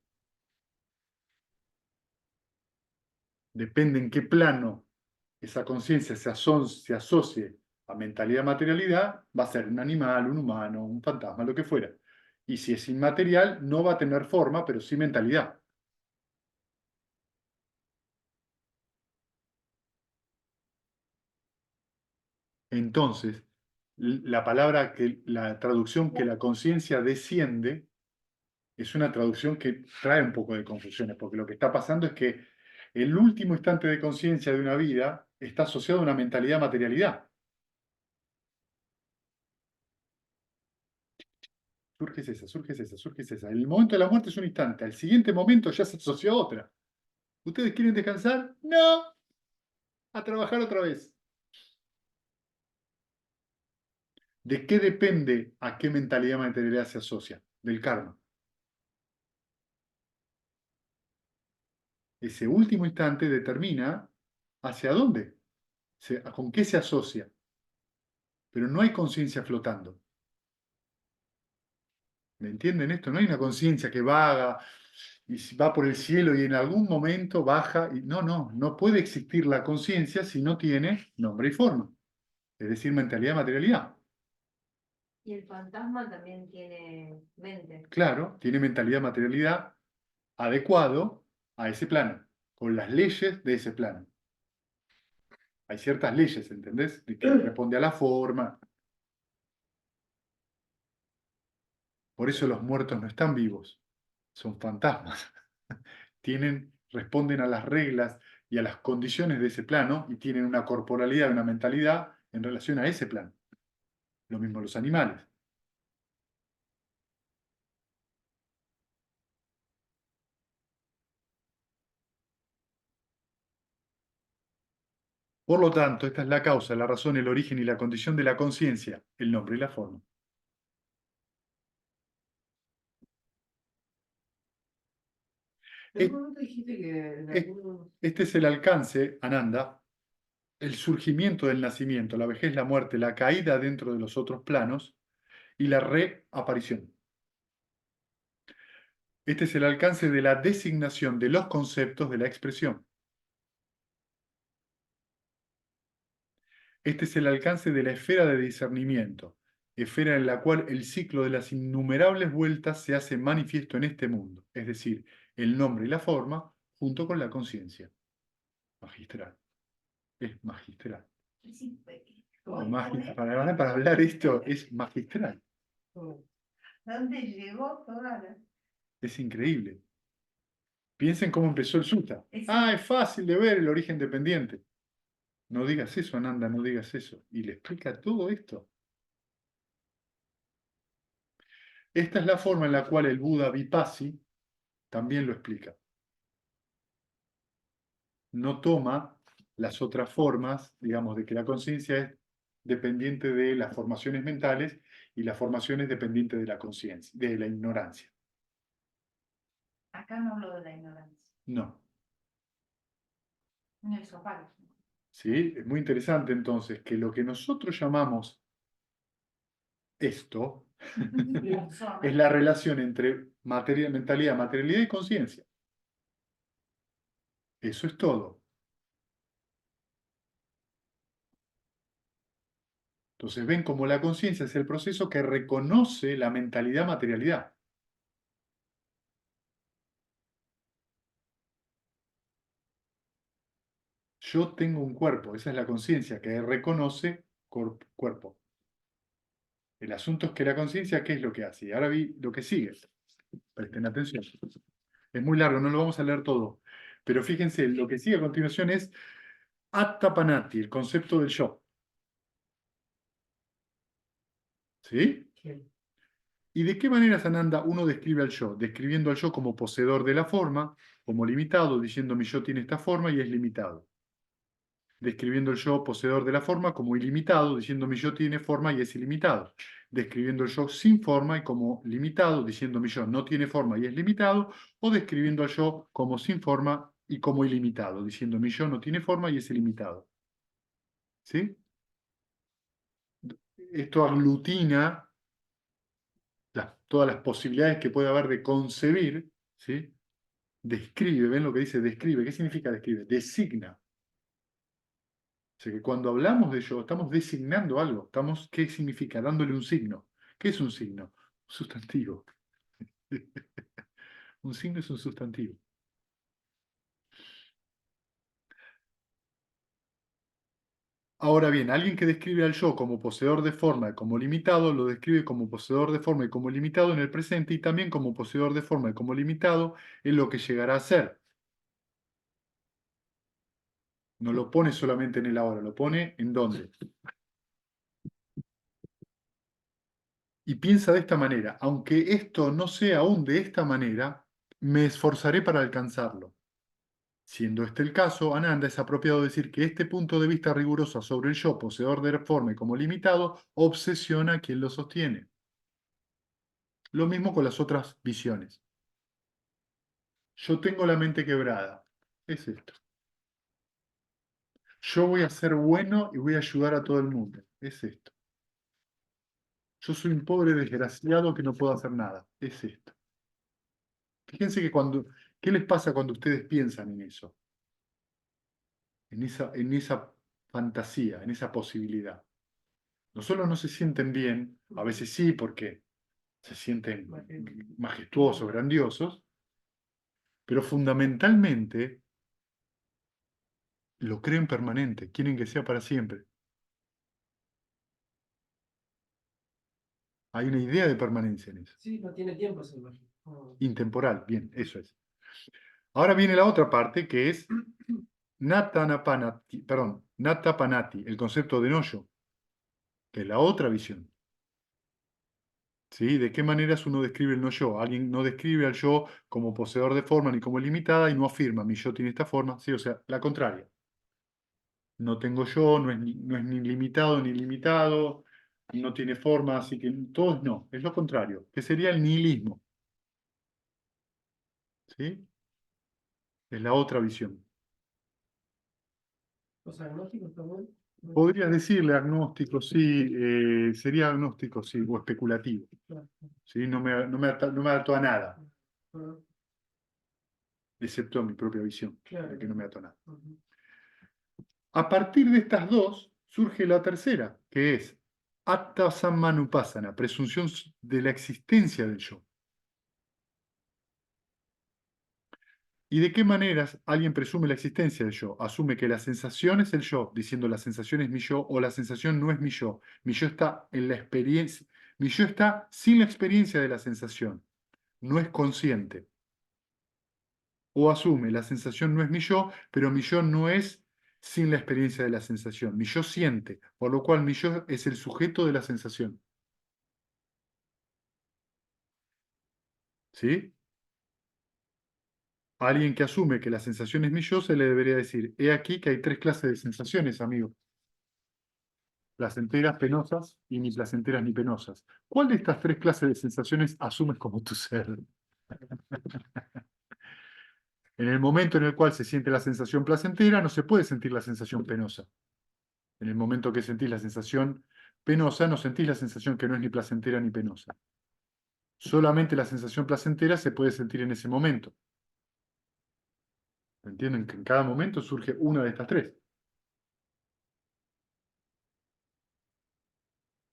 Depende en qué plano esa conciencia se asocie a mentalidad, materialidad, va a ser un animal, un humano, un fantasma, lo que fuera. Y si es inmaterial, no va a tener forma, pero sí mentalidad. Entonces, la traducción que la conciencia desciende es una traducción que trae un poco de confusiones, porque lo que está pasando es que el último instante de conciencia de una vida está asociado a una mentalidad materialidad. Surge esa, surge esa, surge esa. El momento de la muerte es un instante, al siguiente momento ya se asocia a otra. ¿Ustedes quieren descansar? No, a trabajar otra vez. ¿De qué depende a qué mentalidad materialidad se asocia? Del karma. Ese último instante determina hacia dónde, con qué se asocia. Pero no hay conciencia flotando. ¿Me entienden esto? No hay una conciencia que vaga y va por el cielo y en algún momento baja. No, no, no puede existir la conciencia si no tiene nombre y forma. Es decir, mentalidad, materialidad. Y el fantasma también tiene mente. Claro, tiene mentalidad, materialidad adecuado a ese plano, con las leyes de ese plano. Hay ciertas leyes, ¿entendés? De que responde a la forma. Por eso los muertos no están vivos, son fantasmas. Responden a las reglas y a las condiciones de ese plano y tienen una corporalidad, una mentalidad en relación a ese plano. Lo mismo los animales. Por lo tanto, esta es la causa, la razón, el origen y la condición de la conciencia, el nombre y la forma. Pero ¿no te dijiste que en Es- algunos Este es el alcance, Ananda, el surgimiento del nacimiento, la vejez, la muerte, la caída dentro de los otros planos y la reaparición. Este es el alcance de la designación de los conceptos de la expresión. Este es el alcance de la esfera de discernimiento, esfera en la cual el ciclo de las innumerables vueltas se hace manifiesto en este mundo, es decir, el nombre y la forma junto con la conciencia. Magistral. Es magistral. Sí, Para hablar esto es magistral. ¿Dónde llegó toda la... Es increíble. Piensen cómo empezó el sutta. Es- Ah, es fácil de ver el origen dependiente. No digas eso, Ananda, no digas eso. Y le explica todo esto. Esta es la forma en la cual el Buda Vipassi también lo explica. No toma las otras formas, digamos, de que la conciencia es dependiente de las formaciones mentales y las formaciones dependientes de la conciencia, de la ignorancia. Acá no hablo de la ignorancia. No. No, eso vale. ¿Sí? Es muy interesante entonces que lo que nosotros llamamos esto es la relación entre mentalidad, materialidad y conciencia. Eso es todo. Entonces ven cómo la conciencia es el proceso que reconoce la mentalidad, materialidad. Yo tengo un cuerpo, esa es la conciencia que reconoce cuerpo. El asunto es que la conciencia, ¿qué es lo que hace? Y ahora vi lo que sigue. Presten atención. Es muy largo, no lo vamos a leer todo. Pero fíjense, lo que sigue a continuación es Attapanati, el concepto del yo. ¿Sí? ¿Y de qué manera, Sananda, uno describe al yo? Describiendo al yo como poseedor de la forma, como limitado, diciendo mi yo tiene esta forma y es limitado. Describiendo el yo poseedor de la forma como ilimitado, diciendo mi yo tiene forma y es ilimitado. Describiendo el yo sin forma y como limitado, diciendo mi yo no tiene forma y es limitado. O describiendo al yo como sin forma y como ilimitado, diciendo mi yo no tiene forma y es ilimitado. ¿Sí? Esto aglutina todas las posibilidades que puede haber de concebir, ¿sí? Describe, ¿ven lo que dice? Describe. ¿Qué significa describe? Designa. O sea que cuando hablamos de yo, estamos designando algo. ¿Qué significa? Dándole un signo. ¿Qué es un signo? Un sustantivo. Un signo es un sustantivo. Ahora bien, alguien que describe al yo como poseedor de forma y como limitado, lo describe como poseedor de forma y como limitado en el presente y también como poseedor de forma y como limitado en lo que llegará a ser. No lo pone solamente en el ahora, lo pone en dónde. Y piensa de esta manera, aunque esto no sea aún de esta manera, me esforzaré para alcanzarlo. Siendo este el caso, Ananda, es apropiado decir que este punto de vista riguroso sobre el yo, poseedor de forma y como limitado, obsesiona a quien lo sostiene. Lo mismo con las otras visiones. Yo tengo la mente quebrada. Es esto. Yo voy a ser bueno y voy a ayudar a todo el mundo. Es esto. Yo soy un pobre desgraciado que no puedo hacer nada. Es esto. Fíjense que ¿qué les pasa cuando ustedes piensan en eso? En esa fantasía, en esa posibilidad. No solo no se sienten bien, a veces sí, porque se sienten majestuosos, grandiosos, pero fundamentalmente lo creen permanente, quieren que sea para siempre. Hay una idea de permanencia en eso. Sí, no tiene tiempo esa imagen. Intemporal, bien, eso es. Ahora viene la otra parte que es Natapanati, el concepto de no-yo, que es la otra visión. ¿Sí? ¿De qué maneras uno describe el no-yo? Alguien no describe al yo como poseedor de forma ni como limitada y no afirma mi yo tiene esta forma. Sí, o sea, la contraria. No tengo yo, no es ni limitado ni limitado, no tiene forma, así que todo no, es lo contrario, que sería el nihilismo. ¿Sí? Es la otra visión. Los agnósticos también. Podrías decirle agnóstico, sí, sería agnóstico, sí, o especulativo. Claro, ¿Sí? No me ató a nada, claro, excepto a mi propia visión, claro. de que no me ató a nada. Ujú. A partir de estas dos surge la tercera, que es Atta Sammanupassana, presunción de la existencia del yo. ¿Y de qué maneras alguien presume la existencia del yo? Asume que la sensación es el yo, diciendo la sensación es mi yo, o la sensación no es mi yo. Mi yo está en la experiencia, mi yo está sin la experiencia de la sensación, no es consciente. O asume la sensación no es mi yo, pero mi yo no es sin la experiencia de la sensación. Mi yo siente, por lo cual mi yo es el sujeto de la sensación. ¿Sí? A alguien que asume que la sensación es mi yo, se le debería decir, he aquí que hay tres clases de sensaciones, amigo. Placenteras, penosas y ni placenteras ni penosas. ¿Cuál de estas tres clases de sensaciones asumes como tu ser? En el momento en el cual se siente la sensación placentera, no se puede sentir la sensación penosa. En el momento que sentís la sensación penosa, no sentís la sensación que no es ni placentera ni penosa. Solamente la sensación placentera se puede sentir en ese momento. ¿Entienden? Que en cada momento surge una de estas tres.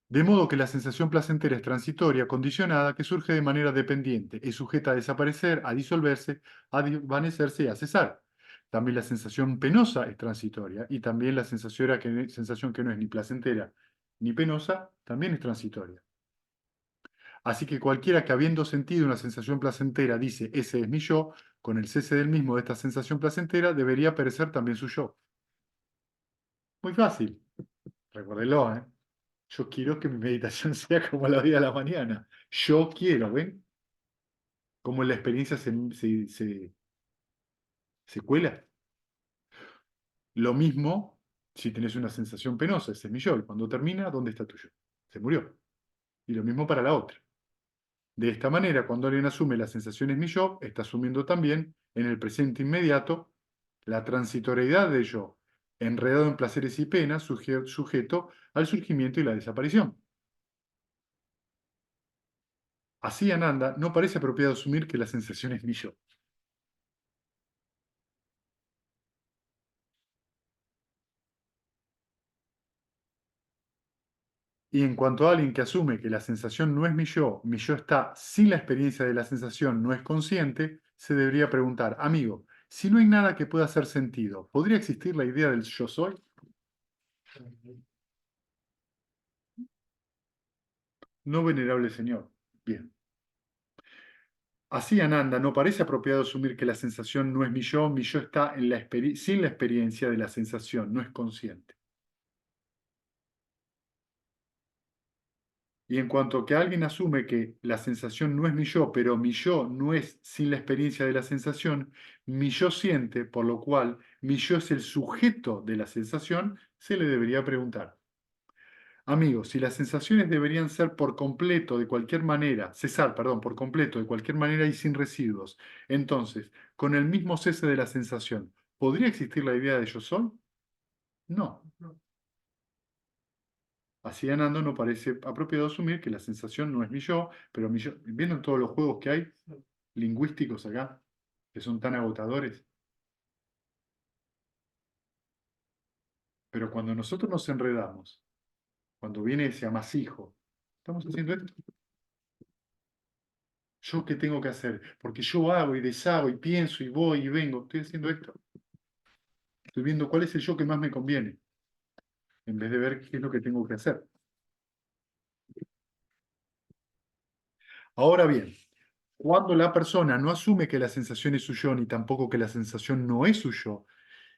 De modo que la sensación placentera es transitoria, condicionada, que surge de manera dependiente, es sujeta a desaparecer, a disolverse, a desvanecerse y a cesar. También la sensación penosa es transitoria y también la sensación que no es ni placentera ni penosa también es transitoria. Así que cualquiera que habiendo sentido una sensación placentera dice, ese es mi yo, con el cese del mismo de esta sensación placentera debería perecer también su yo. Muy fácil, recuérdelo, ¿eh? Yo quiero que mi meditación sea como la vida a la mañana. Yo quiero, ¿ven? Cómo la experiencia se cuela. Lo mismo si tenés una sensación penosa, ese es mi yo. Y cuando termina, ¿dónde está tu yo? Se murió. Y lo mismo para la otra. De esta manera, cuando alguien asume la sensación es mi yo, está asumiendo también en el presente inmediato la transitoriedad del yo, enredado en placeres y penas, sujeto al surgimiento y la desaparición. Así, Ananda, no parece apropiado asumir que la sensación es mi yo. Y en cuanto a alguien que asume que la sensación no es mi yo está sin la experiencia de la sensación, no es consciente, se debería preguntar, amigo, si no hay nada que pueda hacer sentido, ¿podría existir la idea del yo soy? No, venerable señor. Bien. Así, Ananda, no parece apropiado asumir que la sensación no es mi yo está en sin la experiencia de la sensación, no es consciente. Y en cuanto a que alguien asume que la sensación no es mi yo, pero mi yo no es sin la experiencia de la sensación, mi yo siente, por lo cual mi yo es el sujeto de la sensación, se le debería preguntar. Amigos, si las sensaciones deberían ser por completo, de cualquier manera, cesar, perdón, por completo, de cualquier manera y sin residuos, entonces, con el mismo cese de la sensación, ¿podría existir la idea de yo soy? No. Así andando no parece apropiado asumir que la sensación no es mi yo, pero mi yo, viendo todos los juegos que hay lingüísticos acá, que son tan agotadores, pero cuando nosotros nos enredamos, cuando viene ese amasijo, estamos haciendo esto. ¿Yo qué tengo que hacer? Porque yo hago y deshago y pienso y voy y vengo. Estoy haciendo esto. Estoy viendo cuál es el yo que más me conviene, en vez de ver qué es lo que tengo que hacer. Ahora bien, cuando la persona no asume que la sensación es su yo, ni tampoco que la sensación no es su yo,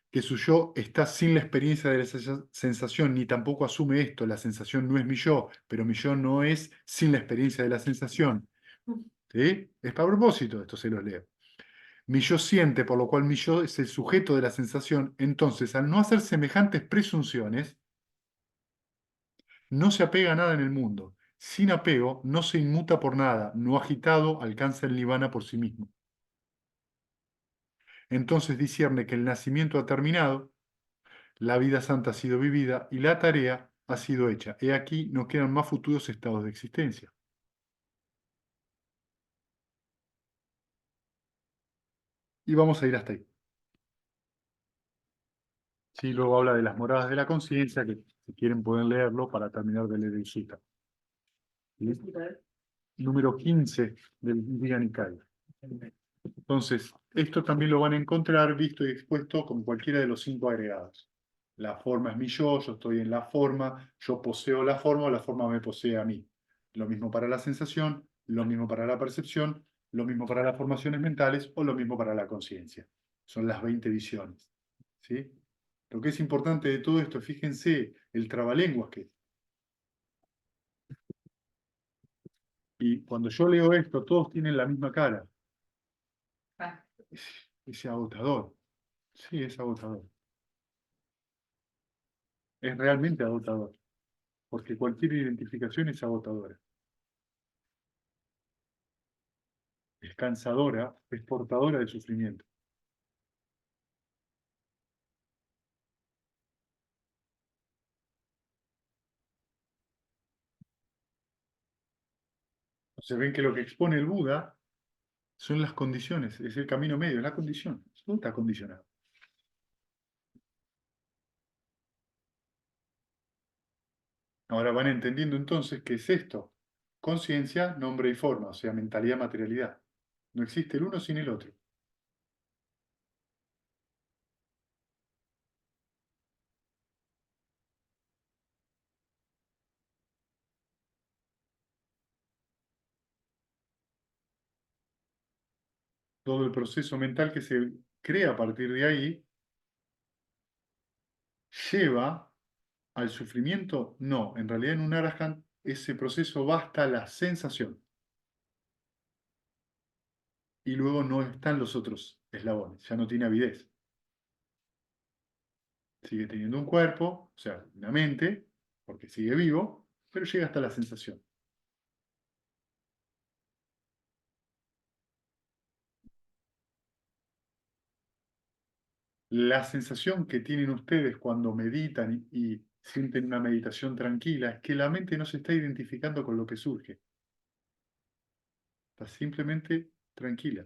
que su yo está sin la experiencia de la sensación, ni tampoco asume esto, la sensación no es mi yo, pero mi yo no es sin la experiencia de la sensación. ¿Sí? Es para propósito, esto se lo leo. Mi yo siente, por lo cual mi yo es el sujeto de la sensación. Entonces, al no hacer semejantes presunciones, no se apega a nada en el mundo. Sin apego, no se inmuta por nada, no agitado, alcanza el nirvana por sí mismo. Entonces discierne que el nacimiento ha terminado, La vida santa ha sido vivida y la tarea ha sido hecha. He aquí, no quedan más futuros estados de existencia. Y vamos a ir hasta ahí. Sí, luego habla de las moradas de la conciencia, que si quieren pueden leerlo para terminar de leer el Sutta. ¿Sí? Número 15 del Vijna Nikaya. Entonces, esto también lo van a encontrar visto y expuesto con cualquiera de los 5 agregados. La forma es mi yo estoy en la forma, yo poseo la forma o la forma me posee a mí. Lo mismo para la sensación, lo mismo para la percepción, lo mismo para las formaciones mentales o lo mismo para la conciencia. Son las 20 visiones. ¿Sí? Lo que es importante de todo esto, fíjense el trabalenguas que es. Y cuando yo leo esto, todos tienen la misma cara. Es agotador. Sí, es agotador. Es realmente agotador. Porque cualquier identificación es agotadora. Es cansadora, es portadora de sufrimiento. Se ven que lo que expone el Buda son las condiciones, es el camino medio, es la condición. Todo está condicionado. Ahora van entendiendo entonces qué es esto. Conciencia, nombre y forma, o sea, mentalidad, materialidad. No existe el uno sin el otro. Todo el proceso mental que se crea a partir de ahí lleva al sufrimiento. No, en realidad en un Arahant ese proceso basta la sensación. Y luego no están los otros eslabones, ya no tiene avidez. Sigue teniendo un cuerpo, o sea, una mente, porque sigue vivo, pero llega hasta la sensación. La sensación que tienen ustedes cuando meditan y sienten una meditación tranquila es que la mente no se está identificando con lo que surge. Está simplemente tranquila.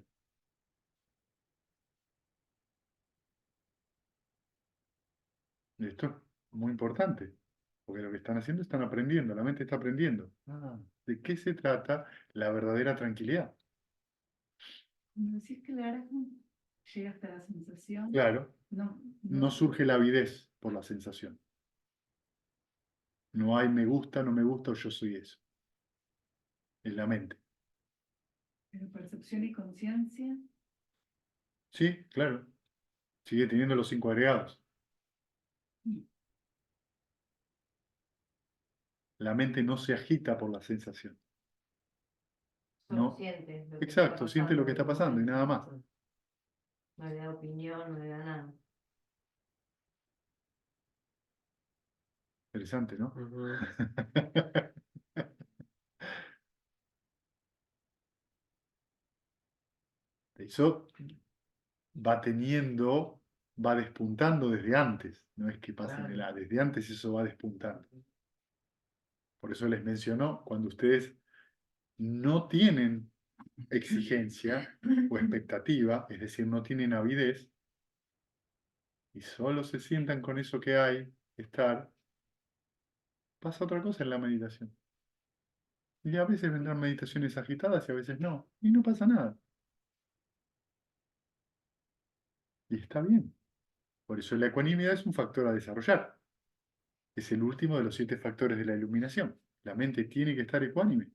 Esto es muy importante, porque lo que están haciendo están aprendiendo, la mente está aprendiendo. ¿De qué se trata la verdadera tranquilidad? Cuando decís que el Arahant llega hasta la sensación, Claro, no, no surge la avidez por la sensación. No hay me gusta, no me gusta o yo soy eso. Es la mente. pero percepción y conciencia, Sí, claro. Sigue teniendo los 5 agregados. La mente no se agita por la sensación. Solo No. siente lo que está Exacto, siente lo pasando que en está el pasando y momento. nada más. No le da opinión, no le da nada. Interesante, ¿no? Eso va teniendo, va despuntando desde antes. No es que pase en el A, desde antes eso va despuntando. Por eso les mencionó, cuando ustedes no tienen exigencia o expectativa, es decir, no tienen avidez, y solo se sientan con eso que hay, estar, pasa otra cosa en la meditación. Y a veces vendrán meditaciones agitadas y a veces no. Y no pasa nada. Y está bien. Por eso la ecuanimidad es un factor a desarrollar. Es el último de los 7 factores de la iluminación. La mente tiene que estar ecuánime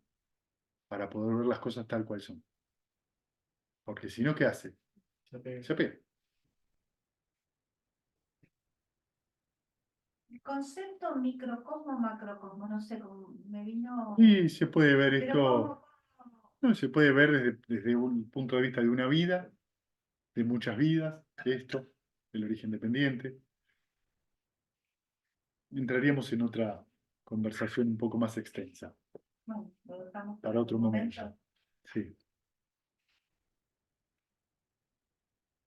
para poder ver las cosas tal cual son. Porque si no, ¿qué hace? Se apega. El concepto microcosmo, macrocosmo, no sé cómo me vino. Y se puede ver Pero esto, no, se puede ver desde un punto de vista de una vida, de muchas vidas, esto, el origen dependiente. Entraríamos en otra conversación un poco más extensa, bueno, lo dejamos para otro momento. Sí.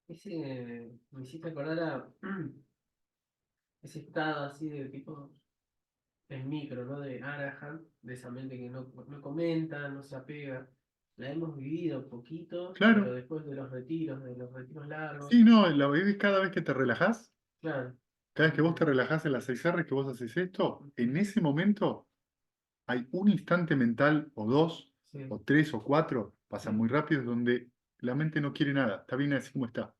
Ese me hiciste acordar a ese estado así de tipo, el micro, ¿no? De Arahant, de esa mente que no comenta, no se apega. La hemos vivido un poquito, pero Claro, después de los retiros largos, sí, no, la vivís cada vez que te relajás, claro. cada vez que vos te relajás en las 6 R que vos haces esto, en ese momento hay un instante mental, o dos, Sí, o tres, o cuatro, pasan sí, muy rápido, donde la mente no quiere nada, está bien así como está.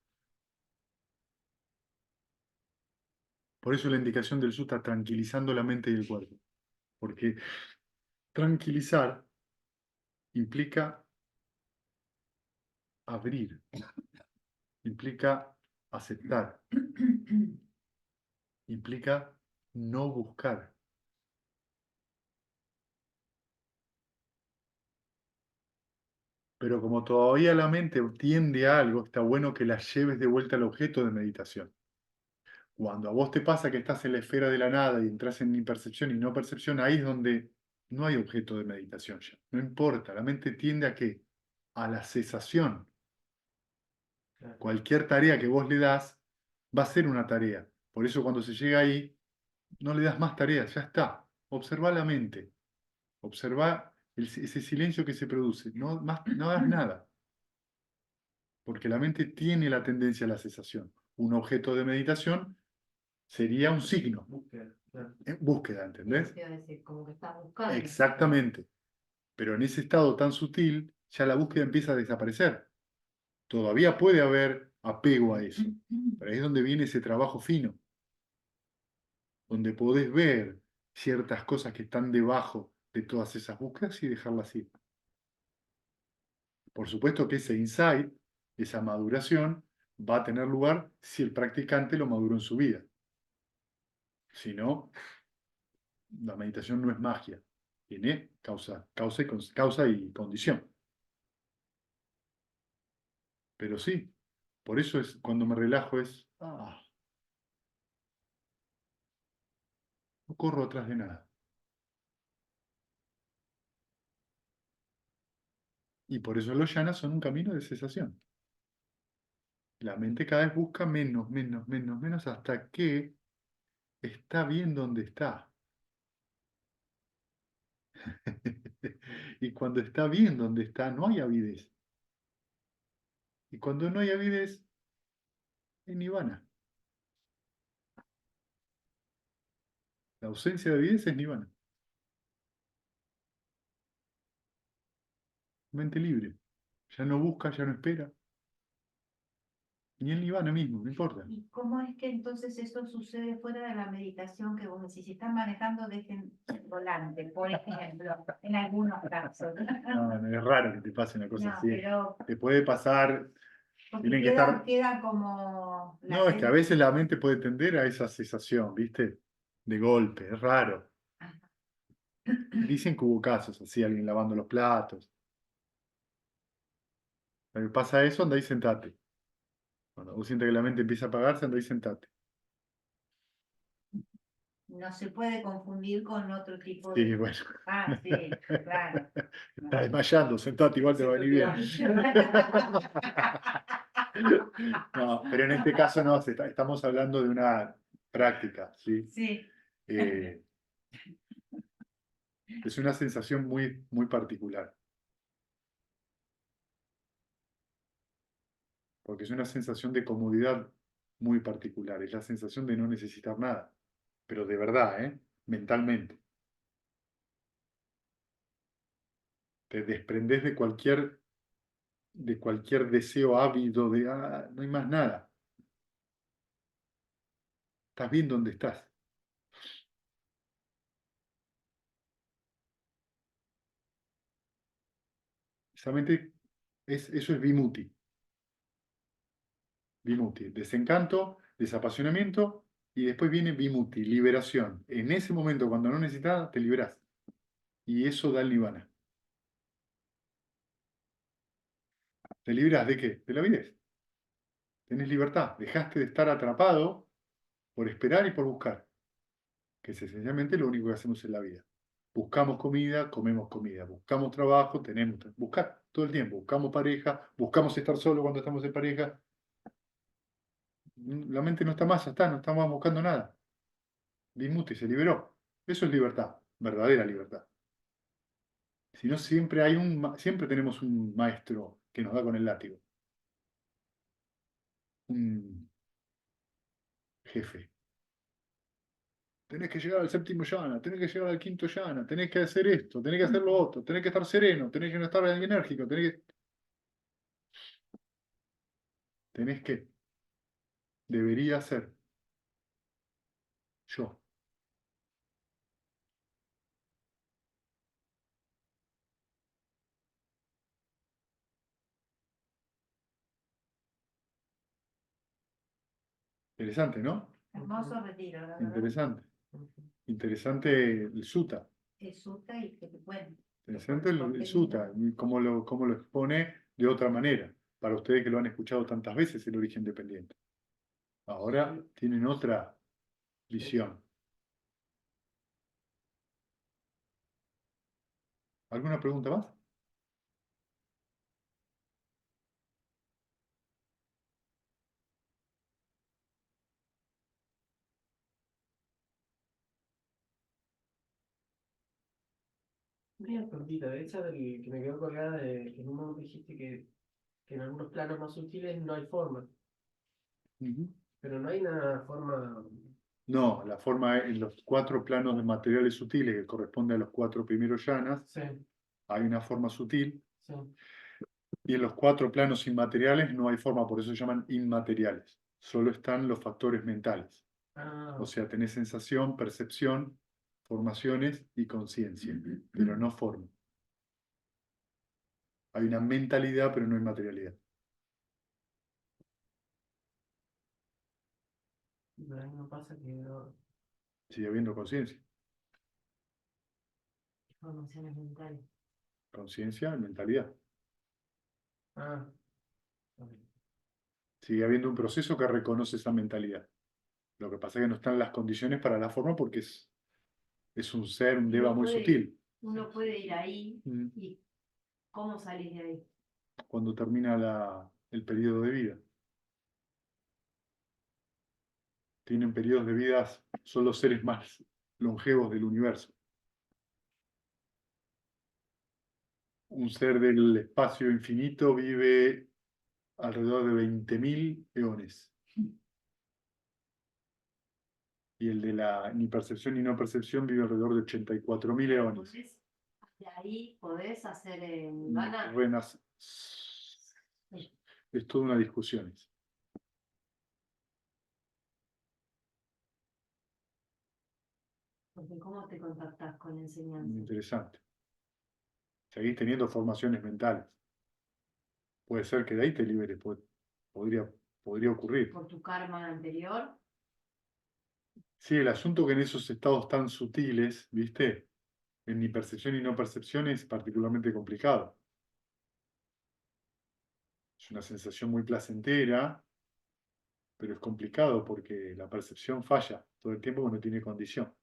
Por eso la indicación del sutta tranquilizando la mente y el cuerpo. Porque tranquilizar implica abrir, implica aceptar, implica no buscar. Pero como todavía la mente tiende a algo, está bueno que la lleves de vuelta al objeto de meditación. Cuando a vos te pasa que estás en la esfera de la nada y entras en impercepción y no percepción, ahí es donde no hay objeto de meditación ya. No importa, la mente tiende a qué? A la cesación. claro. Cualquier tarea que vos le das va a ser una tarea. Por eso cuando se llega ahí, no le das más tareas, ya está. Observa la mente, observa ese silencio que se produce, no hagas nada, porque la mente tiene la tendencia a la cesación. Un objeto de meditación sería un signo, Búsqueda, claro. búsqueda, Eso ¿entendés? te iba a decir, como que estás buscando. Exactamente. Pero en ese estado tan sutil, ya la búsqueda empieza a desaparecer. Todavía puede haber apego a eso, pero ahí es donde viene ese trabajo fino, donde podés ver ciertas cosas que están debajo de todas esas búsquedas y dejarlas ir. Por supuesto que ese insight, esa maduración, va a tener lugar si el practicante lo maduró en su vida. Si no, la meditación no es magia, tiene causa y condición. Pero sí, por eso es cuando me relajo no corro atrás de nada. Y por eso los yanas son un camino de cesación. La mente cada vez busca menos, menos, menos, menos, hasta que está bien donde está. Y cuando está bien donde está, no hay avidez. Y cuando no hay avidez, es nirvana. La ausencia de avidez es nirvana. Mente libre. Ya no busca, ya no espera. Ni el nirvana mismo, no importa. ¿Y cómo es que entonces eso sucede fuera de la meditación que vos decís? Si están manejando, dejen el volante, por ejemplo, en algunos casos. No, no, es raro que te pase una cosa No, así. pero Te puede pasar, porque tienen que estar... queda como No, es que a latente. veces la mente puede tender a esa cesación, ¿viste? De golpe, es raro. Dicen que hubo casos así, alguien lavando los platos. Cuando pasa eso, anda ahí sentate. Cuando vos sientes que la mente empieza a apagarse, anda ahí sentate. No se puede confundir con otro tipo Sí, de... bueno. Ah, sí, claro. Estás desmayando, sentate, igual te va a venir bien. No, pero en este caso no, estamos hablando de una práctica, ¿sí? Sí. Eh, es una sensación muy, muy particular, porque es una sensación de comodidad muy particular, es la sensación de no necesitar nada, pero de verdad, ¿eh? Mentalmente. Te desprendes de cualquier deseo ávido de, no hay más nada. Estás bien donde estás. Esa mente, eso es vimuti. Vimuti, desencanto, desapasionamiento, y después viene vimuti, liberación. En ese momento, cuando no necesitas, te liberás. Y eso da el nirvana. ¿Te liberás de qué? De la avidez. Tenés libertad. Dejaste de estar atrapado por esperar y por buscar, que es esencialmente lo único que hacemos en la vida. Buscamos comida, comemos comida. Buscamos trabajo, tenemos buscar todo el tiempo. Buscamos pareja, buscamos estar solo cuando estamos en pareja. La mente no está más, ya está, no estamos buscando nada. Vimutti se liberó. Eso es libertad, verdadera libertad. Si no, siempre tenemos un maestro que nos da con el látigo. Un jefe. Tenés que llegar al séptimo yana, tenés que llegar al quinto yana, tenés que hacer esto, tenés que hacer lo otro, tenés que estar sereno, tenés que no estar enérgico, tenés que, debería ser yo. Interesante, ¿no? Hermoso retiro, la verdad. Interesante. Interesante el sutta. Es suta y que bueno. Interesante el sutta, y cómo lo expone de otra manera. Para ustedes que lo han escuchado tantas veces, el origen dependiente. Ahora tienen otra visión. ¿Alguna pregunta más? Bien cortita, de esa del que me quedó colgada de que en un momento dijiste que en algunos planos más sutiles no hay forma, Ujú. pero no hay una forma. No, la forma en los 4 planos de materiales sutiles que corresponde a los 4 primeros yanas, Sí, hay una forma sutil, sí. y en los 4 planos inmateriales no hay forma, por eso se llaman inmateriales. Solo están los factores mentales. Ah, O sea, tenés sensación, percepción, formaciones y conciencia, pero no forma. Hay una mentalidad, pero no hay materialidad. pero ahí no pasa que no. Sigue habiendo conciencia. Formaciones mentales. Conciencia y mentalidad. Ah, ok. Sigue habiendo un proceso que reconoce esa mentalidad. Lo que pasa es que no están las condiciones para la forma porque es un ser, un deva muy sutil. Uno puede ir ahí Mm. y ¿cómo salís de ahí? Cuando termina el periodo de vida. Tienen periodos de vida, son los seres más longevos del universo. Un ser del espacio infinito vive alrededor de 20.000 eones. Y el de la ni percepción ni no percepción vive alrededor de 84.000 eones. De ahí podés hacer nirvana. Es toda una discusión. Porque ¿cómo te contactás con Muy enseñanza? interesante. Seguís teniendo formaciones mentales. Puede ser que de ahí te liberes, podría ocurrir. ¿Por tu karma anterior? Sí, el asunto que en esos estados tan sutiles, ¿viste? En ni percepción y no percepción es particularmente complicado. Es una sensación muy placentera, pero es complicado porque la percepción falla todo el tiempo cuando tiene condición.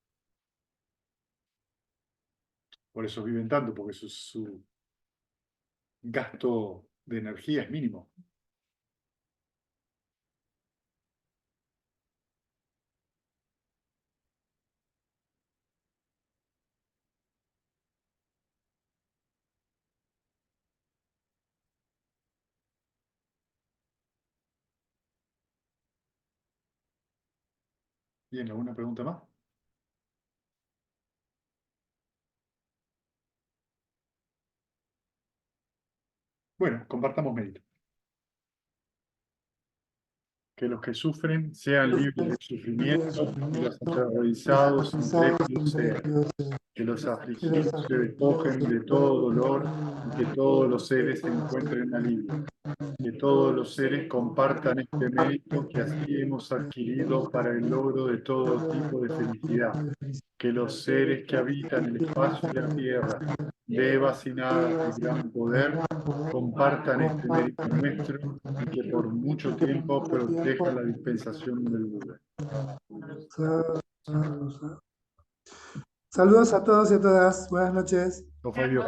Por eso viven tanto, porque su gasto de energía es mínimo. Bien, ¿alguna pregunta más? Bueno, compartamos mérito. Que los que sufren sean libres del sufrimiento, que los aterrorizados intrépidos sean, que los afligidos se despojen de todo dolor y que todos los seres encuentren alivio. Que todos los seres compartan este mérito que así hemos adquirido para el logro de todo tipo de felicidad. Que los seres que habitan el espacio y la tierra, devas y nadas de gran poder, compartan este mérito nuestro y que por mucho tiempo protejan la dispensación del Buda. Saludos a todos y a todas. Buenas noches. Lo fue Dios.